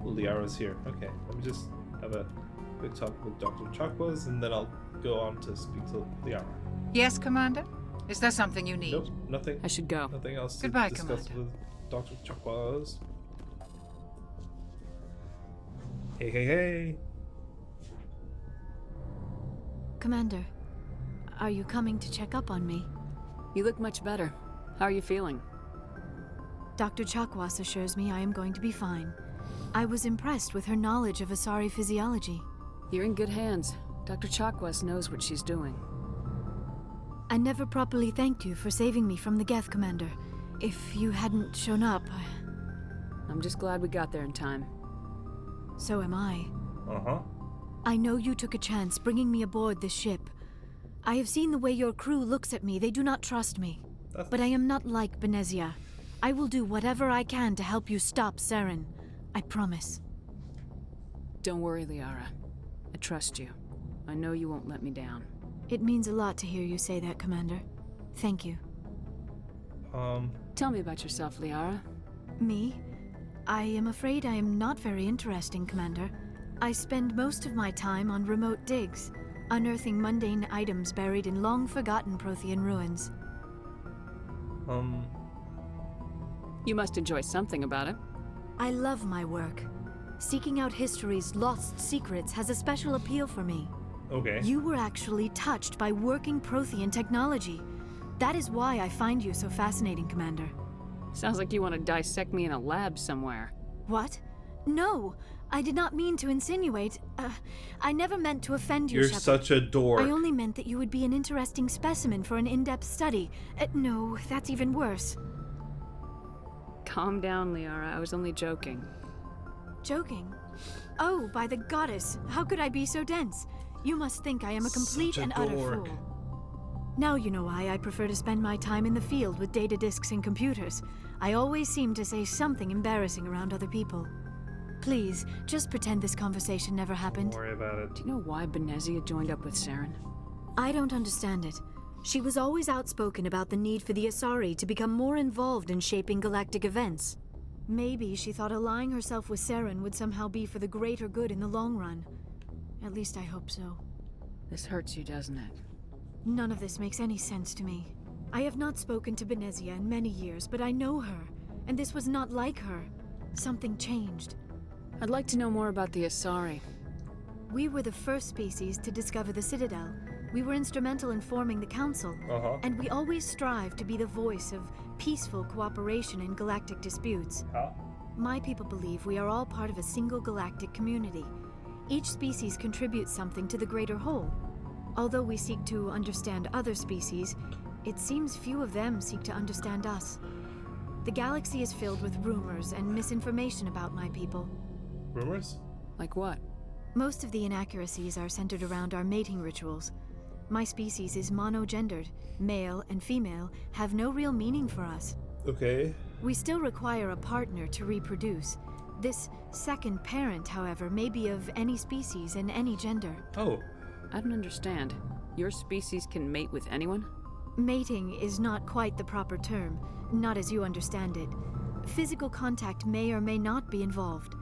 Speaker 1: Ooh, Liara's here. Okay, let me just have a quick talk with Dr. Chakwas, and then I'll go on to speak to Liara.
Speaker 14: Yes, Commander? Is there something you need?
Speaker 1: Nope, nothing.
Speaker 4: I should go.
Speaker 1: Nothing else to
Speaker 14: Goodbye,
Speaker 1: discuss
Speaker 14: Commander.
Speaker 1: with Dr. Chakwas. Hey, hey, hey.
Speaker 6: Commander, are you coming to check up on me?
Speaker 4: You look much better. How are you feeling?
Speaker 6: Dr. Chakwas assures me I am going to be fine. I was impressed with her knowledge of Asari physiology.
Speaker 4: You're in good hands. Dr. Chakwas knows what she's doing.
Speaker 6: I never properly thanked you for saving me from the Geth, Commander. If you hadn't shown up,
Speaker 4: I'm just glad we got there in time.
Speaker 6: So am I.
Speaker 1: Uh-huh.
Speaker 6: I know you took a chance bringing me aboard this ship. I have seen the way your crew looks at me. They do not trust me. But I am not like Benezia. I will do whatever I can to help you stop Saren. I promise.
Speaker 4: Don't worry, Liara. I trust you. I know you won't let me down.
Speaker 6: It means a lot to hear you say that, Commander. Thank you.
Speaker 4: Tell me about yourself, Liara.
Speaker 6: Me? I am afraid I am not very interesting, Commander. I spend most of my time on remote digs, unearthing mundane items buried in long-forgotten Prothean ruins.
Speaker 4: You must enjoy something about it.
Speaker 6: I love my work. Seeking out history's lost secrets has a special appeal for me.
Speaker 1: Okay.
Speaker 6: You were actually touched by working Prothean technology. That is why I find you so fascinating, Commander.
Speaker 4: Sounds like you want to dissect me in a lab somewhere.
Speaker 6: What? No, I did not mean to insinuate. I never meant to offend you,
Speaker 1: You're
Speaker 6: Shepard.
Speaker 1: such a dork.
Speaker 6: I only meant that you would be an interesting specimen for an in-depth study. No, that's even worse.
Speaker 4: Calm down, Liara. I was only joking.
Speaker 6: Joking? Oh, by the goddess, how could I be so dense? You must think I am a complete and utter fool. Now you know why I prefer to spend my time in the field with data disks and computers. I always seem to say something embarrassing around other people. Please, just pretend this conversation never happened.
Speaker 1: Don't worry about it.
Speaker 4: Do you know why Benezia joined up with Saren?
Speaker 6: I don't understand it. She was always outspoken about the need for the Asari to become more involved in shaping galactic events. Maybe she thought allying herself with Saren would somehow be for the greater good in the long run. At least I hope so.
Speaker 4: This hurts you, doesn't it?
Speaker 6: None of this makes any sense to me. I have not spoken to Benezia in many years, but I know her, and this was not like her. Something changed.
Speaker 4: I'd like to know more about the Asari.
Speaker 6: We were the first species to discover the Citadel. We were instrumental in forming the Council, and we always strive to be the voice of peaceful cooperation in galactic disputes. My people believe we are all part of a single galactic community. Each species contributes something to the greater whole. Although we seek to understand other species, it seems few of them seek to understand us. The galaxy is filled with rumors and misinformation about my people.
Speaker 1: Rumors?
Speaker 4: Like what?
Speaker 6: Most of the inaccuracies are centered around our mating rituals. My species is monogendered. Male and female have no real meaning for us.
Speaker 1: Okay.
Speaker 6: We still require a partner to reproduce. This second parent, however, may be of any species and any gender.
Speaker 1: Oh.
Speaker 4: I don't understand. Your species can mate with anyone?
Speaker 6: Mating is not quite the proper term, not as you understand it. Physical contact may or may not be involved,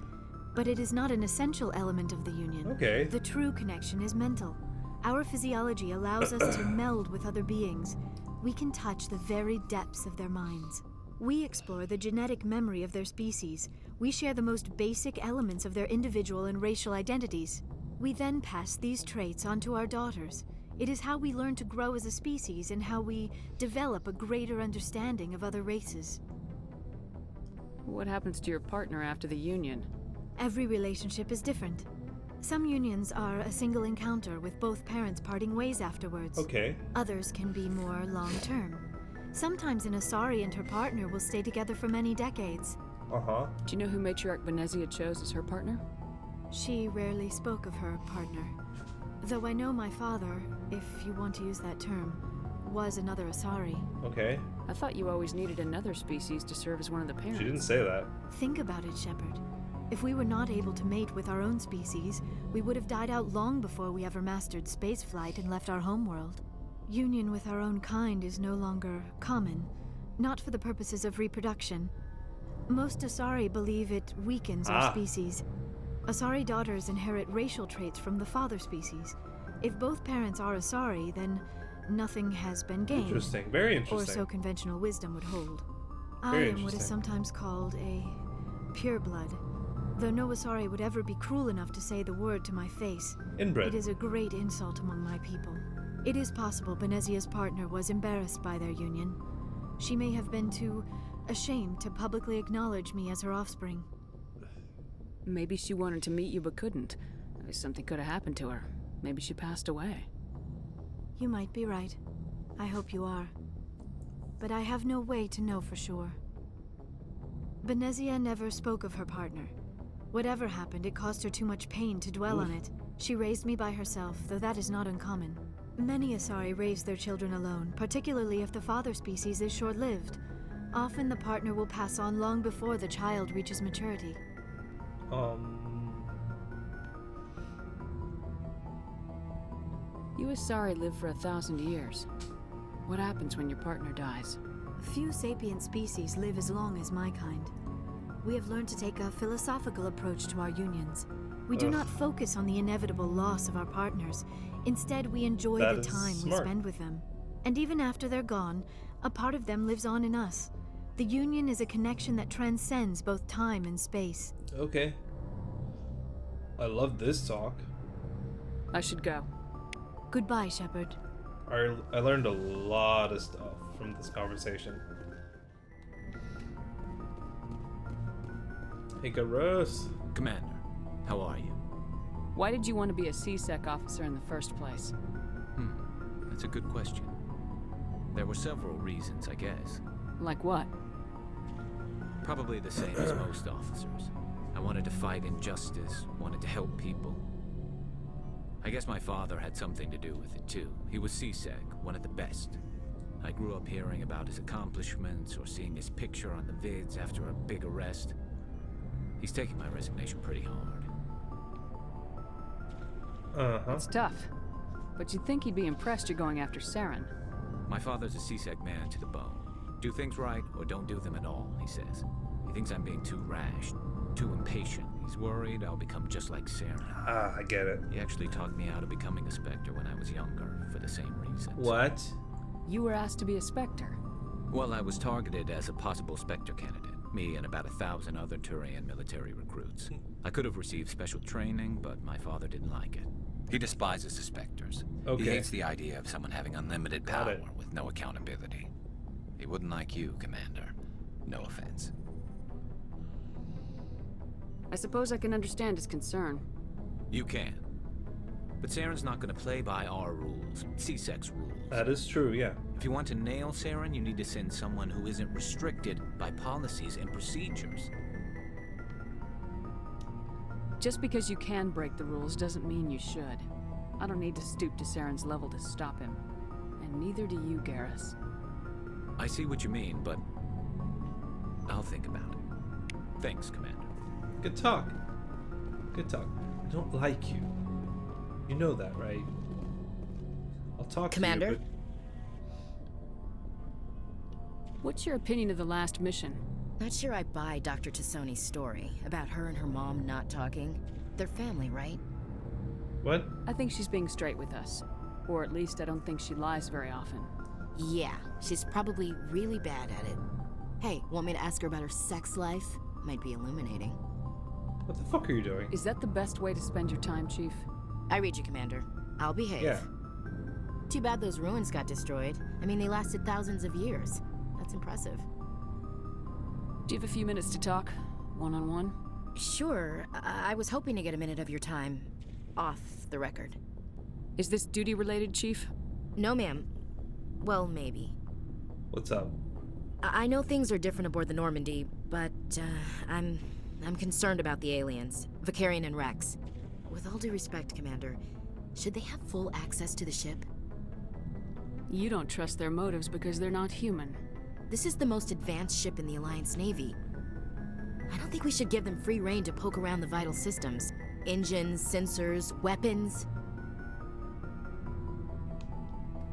Speaker 6: but it is not an essential element of the union.
Speaker 1: Okay.
Speaker 6: The true connection is mental. Our physiology allows us to meld with other beings. We can touch the very depths of their minds. We explore the genetic memory of their species. We share the most basic elements of their individual and racial identities. We then pass these traits on to our daughters. It is how we learn to grow as a species and how we develop a greater understanding of other races.
Speaker 4: What happens to your partner after the union?
Speaker 6: Every relationship is different. Some unions are a single encounter with both parents parting ways afterwards.
Speaker 1: Okay.
Speaker 6: Others can be more long-term. Sometimes an Asari and her partner will stay together for many decades.
Speaker 4: Do you know who Matriarch Benezia chose as her partner?
Speaker 6: She rarely spoke of her partner. Though I know my father, if you want to use that term, was another Asari.
Speaker 1: Okay.
Speaker 4: I thought you always needed another species to serve as one of the parents.
Speaker 1: She didn't say that.
Speaker 6: Think about it, Shepard. If we were not able to mate with our own species, we would have died out long before we ever mastered spaceflight and left our homeworld. Union with our own kind is no longer common, not for the purposes of reproduction. Most Asari believe it weakens our species. Asari daughters inherit racial traits from the father species. If both parents are Asari, then nothing has been gained.
Speaker 1: Interesting, very interesting.
Speaker 6: Or so conventional wisdom would hold. I am what is sometimes called a pureblood. Though no Asari would ever be cruel enough to say the word to my face,
Speaker 1: Inbred.
Speaker 6: It is a great insult among my people. It is possible Benezia's partner was embarrassed by their union. She may have been too ashamed to publicly acknowledge me as her offspring.
Speaker 4: Maybe she wanted to meet you but couldn't. Something could have happened to her. Maybe she passed away.
Speaker 6: You might be right. I hope you are. But I have no way to know for sure. Benezia never spoke of her partner. Whatever happened, it caused her too much pain to dwell on it. She raised me by herself, though that is not uncommon. Many Asari raise their children alone, particularly if the father species is short-lived. Often the partner will pass on long before the child reaches maturity.
Speaker 4: You Asari live for 1,000 years. What happens when your partner dies?
Speaker 6: Few sapient species live as long as my kind. We have learned to take a philosophical approach to our unions. We do not focus on the inevitable loss of our partners. Instead, we enjoy the time we spend with them. And even after they're gone, a part of them lives on in us. The union is a connection that transcends both time and space.
Speaker 1: Okay. I love this talk.
Speaker 4: I should go.
Speaker 6: Goodbye, Shepard.
Speaker 1: I learned a lot of stuff from this conversation. Hey, Garros.
Speaker 5: Commander, how are you?
Speaker 4: Why did you want to be a C-Sec officer in the first place?
Speaker 5: That's a good question. There were several reasons, I guess.
Speaker 4: Like what?
Speaker 5: Probably the same as most officers. I wanted to fight injustice, wanted to help people. I guess my father had something to do with it too. He was C-Sec, one of the best. I grew up hearing about his accomplishments or seeing his picture on the vids after a big arrest. He's taking my resignation pretty hard.
Speaker 4: It's tough. But you'd think he'd be impressed you're going after Saren.
Speaker 5: My father's a C-Sec man to the bone. Do things right or don't do them at all, he says. He thinks I'm being too rash, too impatient. He's worried I'll become just like Saren.
Speaker 1: Ah, I get it.
Speaker 5: He actually talked me out of becoming a Spectre when I was younger, for the same reasons.
Speaker 1: What?
Speaker 4: You were asked to be a Spectre.
Speaker 5: Well, I was targeted as a possible Spectre candidate. Me and about 1,000 other Turian military recruits. I could have received special training, but my father didn't like it. He despises the Spectres.
Speaker 1: Okay.
Speaker 5: He hates the idea of someone having unlimited power with no accountability. He wouldn't like you, Commander. No offense.
Speaker 4: I suppose I can understand his concern.
Speaker 5: You can. But Saren's not going to play by our rules, C-Sec's rules.
Speaker 1: That is true, yeah.
Speaker 5: If you want to nail Saren, you need to send someone who isn't restricted by policies and procedures.
Speaker 4: Just because you can break the rules doesn't mean you should. I don't need to stoop to Saren's level to stop him. And neither do you, Garrus.
Speaker 5: I see what you mean, but I'll think about it. Thanks, Commander.
Speaker 1: Good talk. Good talk. I don't like you. You know that, right? I'll talk
Speaker 15: Commander?
Speaker 1: to you, but...
Speaker 4: What's your opinion of the last mission?
Speaker 15: Not sure I buy Dr. Tassoni's story about her and her mom not talking. They're family, right?
Speaker 1: What?
Speaker 4: I think she's being straight with us. Or at least I don't think she lies very often.
Speaker 15: Yeah, she's probably really bad at it. Hey, want me to ask her about her sex life? Might be illuminating.
Speaker 1: What the fuck are you doing?
Speaker 4: Is that the best way to spend your time, Chief?
Speaker 15: I read you, Commander. I'll behave.
Speaker 1: Yeah.
Speaker 15: Too bad those ruins got destroyed. I mean, they lasted thousands of years. That's impressive.
Speaker 4: Do you have a few minutes to talk? One-on-one?
Speaker 15: Sure. I was hoping to get a minute of your time. Off the record.
Speaker 4: Is this duty-related, Chief?
Speaker 15: No, ma'am. Well, maybe.
Speaker 1: What's up?
Speaker 15: I know things are different aboard the Normandy, but, I'm concerned about the aliens. Vicarian and Rex. With all due respect, Commander, should they have full access to the ship?
Speaker 4: You don't trust their motives because they're not human.
Speaker 15: This is the most advanced ship in the Alliance Navy. I don't think we should give them free rein to poke around the vital systems. Engines, sensors, weapons.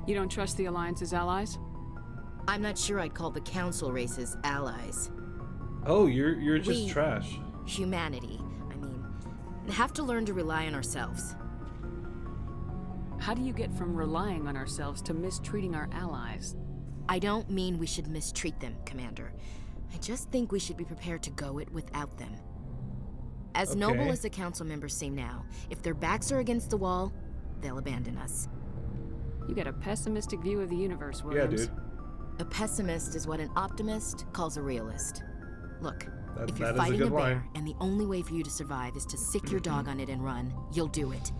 Speaker 4: You don't trust the Alliance's allies?
Speaker 15: I'm not sure I'd call the Council races allies.
Speaker 1: Oh, you're just trash.
Speaker 15: Humanity, I mean, have to learn to rely on ourselves.
Speaker 4: How do you get from relying on ourselves to mistreating our allies?
Speaker 15: I don't mean we should mistreat them, Commander. I just think we should be prepared to go it without them. As noble as the Council members seem now, if their backs are against the wall, they'll abandon us.
Speaker 4: You got a pessimistic view of the universe, Williams.
Speaker 1: Yeah, dude.
Speaker 15: A pessimist is what an optimist calls a realist. Look, if you're
Speaker 1: that is
Speaker 15: fighting
Speaker 1: a
Speaker 15: a
Speaker 1: good
Speaker 15: bear
Speaker 1: line.
Speaker 15: and the only way for you to survive is to sick your dog on it and run, you'll do it.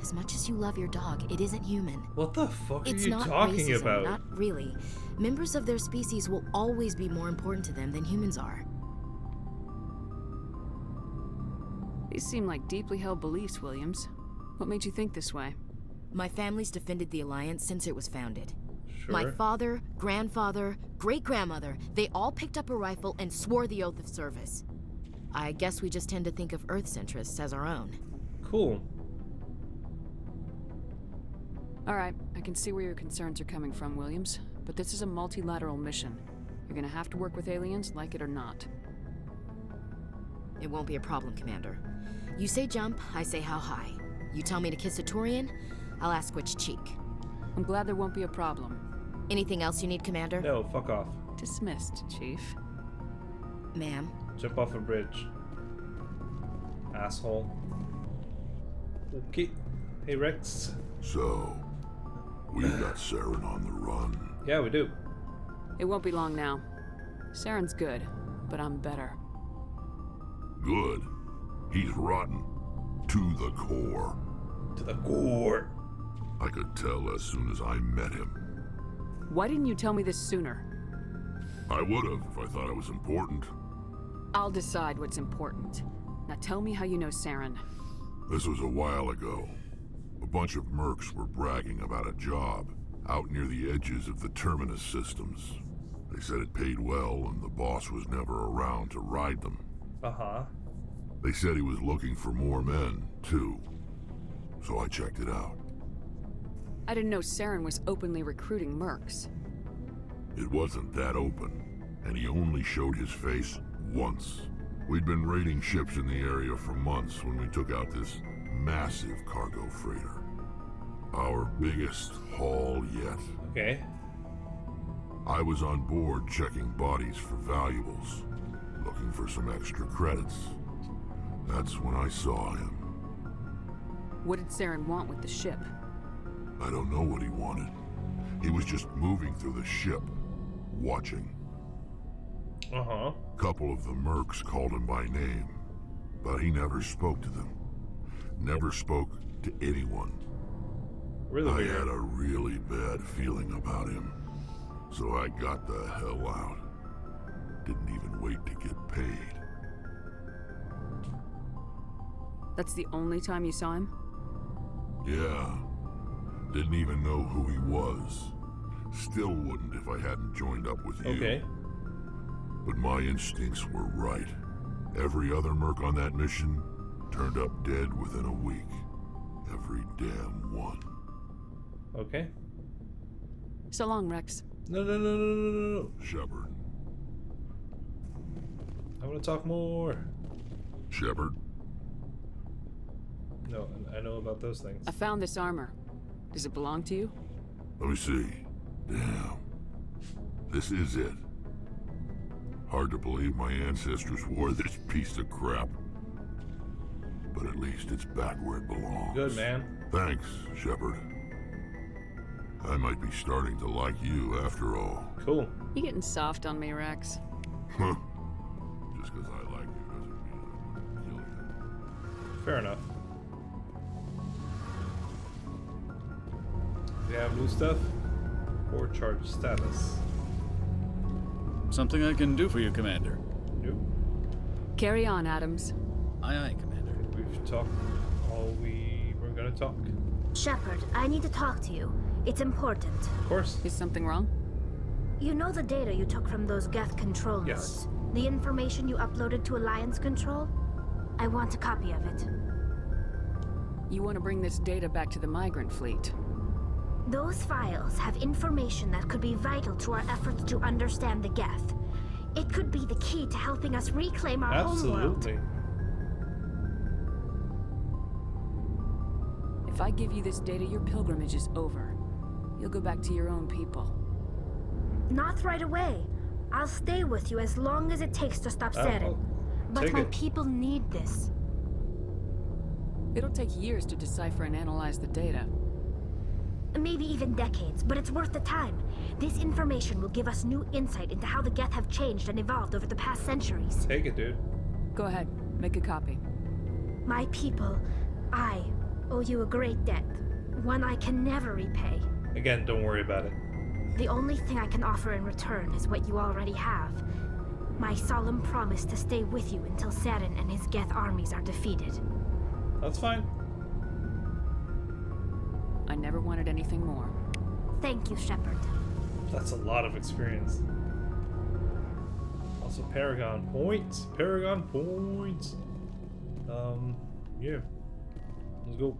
Speaker 15: As much as you love your dog, it isn't human.
Speaker 1: What the fuck
Speaker 15: It's
Speaker 1: are you
Speaker 15: not
Speaker 1: talking
Speaker 15: racism,
Speaker 1: about?
Speaker 15: Not really. Members of their species will always be more important to them than humans are.
Speaker 4: These seem like deeply held beliefs, Williams. What made you think this way?
Speaker 15: My family's defended the Alliance since it was founded.
Speaker 1: Sure.
Speaker 15: My father, grandfather, great-grandmother, they all picked up a rifle and swore the oath of service. I guess we just tend to think of Earth's interests as our own.
Speaker 1: Cool.
Speaker 4: All right, I can see where your concerns are coming from, Williams. But this is a multilateral mission. You're gonna have to work with aliens, like it or not.
Speaker 15: It won't be a problem, Commander. You say jump, I say how high. You tell me to kiss a Turian, I'll ask which cheek.
Speaker 4: I'm glad there won't be a problem.
Speaker 15: Anything else you need, Commander?
Speaker 1: No, fuck off.
Speaker 4: Dismissed, Chief.
Speaker 15: Ma'am.
Speaker 1: Jump off a bridge. Asshole. Okay. Hey, Rex.
Speaker 7: So, we got Saren on the run.
Speaker 1: Yeah, we do.
Speaker 4: It won't be long now. Saren's good, but I'm better.
Speaker 7: Good. He's rotten. To the core.
Speaker 1: To the core.
Speaker 7: I could tell as soon as I met him.
Speaker 4: Why didn't you tell me this sooner?
Speaker 7: I would have if I thought it was important.
Speaker 4: I'll decide what's important. Now tell me how you know Saren.
Speaker 7: This was a while ago. A bunch of mercs were bragging about a job out near the edges of the Terminus systems. They said it paid well and the boss was never around to ride them.
Speaker 1: Uh-huh.
Speaker 7: They said he was looking for more men, too. So I checked it out.
Speaker 4: I didn't know Saren was openly recruiting mercs.
Speaker 7: It wasn't that open, and he only showed his face Once. We'd been raiding ships in the area for months when we took out this massive cargo freighter. Our biggest haul yet.
Speaker 1: Okay.
Speaker 7: I was on board checking bodies for valuables, looking for some extra credits. That's when I saw him.
Speaker 4: What did Saren want with the ship?
Speaker 7: I don't know what he wanted. He was just moving through the ship, watching.
Speaker 1: Uh-huh.
Speaker 7: Couple of the mercs called him by name, but he never spoke to them. Never spoke to anyone.
Speaker 1: Really
Speaker 7: I
Speaker 1: weird.
Speaker 7: had a really bad feeling about him, so I got the hell out. Didn't even wait to get paid.
Speaker 4: That's the only time you saw him?
Speaker 7: Yeah. Didn't even know who he was. Still wouldn't if I hadn't joined up with you.
Speaker 1: Okay.
Speaker 7: But my instincts were right. Every other merc on that mission turned up dead within a week. Every damn one.
Speaker 1: Okay.
Speaker 4: So long, Rex.
Speaker 1: No.
Speaker 7: Shepard.
Speaker 1: I want to talk more.
Speaker 7: Shepard?
Speaker 1: No, I know about those things.
Speaker 4: I found this armor. Does it belong to you?
Speaker 7: Let me see. Damn. This is it. Hard to believe my ancestors wore this piece of crap. But at least it's back where it belongs.
Speaker 1: Good, man.
Speaker 7: Thanks, Shepard. I might be starting to like you after all.
Speaker 1: Cool.
Speaker 4: You getting soft on me, Rex?
Speaker 7: Huh. Just because I like you doesn't mean I'm gonna kill you.
Speaker 1: Fair enough. Do you have new stuff? Or charge status?
Speaker 16: Something I can do for you, Commander.
Speaker 1: Nope.
Speaker 4: Carry on, Adams.
Speaker 16: Aye, aye, Commander.
Speaker 1: We've talked all we were gonna talk.
Speaker 3: Shepard, I need to talk to you. It's important.
Speaker 1: Of course.
Speaker 4: Is something wrong?
Speaker 3: You know the data you took from those Geth control
Speaker 1: Yes.
Speaker 3: nodes? The information you uploaded to Alliance Control? I want a copy of it.
Speaker 4: You want to bring this data back to the migrant fleet?
Speaker 3: Those files have information that could be vital to our efforts to understand the Geth. It could be the key to helping us reclaim our homeworld.
Speaker 1: Absolutely.
Speaker 4: If I give you this data, your pilgrimage is over. You'll go back to your own people.
Speaker 3: Not right away. I'll stay with you as long as it takes to stop Saren. But
Speaker 1: take
Speaker 3: my
Speaker 1: it.
Speaker 3: people need this.
Speaker 4: It'll take years to decipher and analyze the data.
Speaker 3: Maybe even decades, but it's worth the time. This information will give us new insight into how the Geth have changed and evolved over the past centuries.
Speaker 1: Take it, dude.
Speaker 4: Go ahead, make a copy.
Speaker 3: My people, I owe you a great debt. One I can never repay.
Speaker 1: Again, don't worry about it.
Speaker 3: The only thing I can offer in return is what you already have. My solemn promise to stay with you until Saren and his Geth armies are defeated.
Speaker 1: That's fine.
Speaker 4: I never wanted anything more.
Speaker 3: Thank you, Shepard.
Speaker 1: That's a lot of experience. Also, Paragon points. Paragon points. Yeah. Let's go.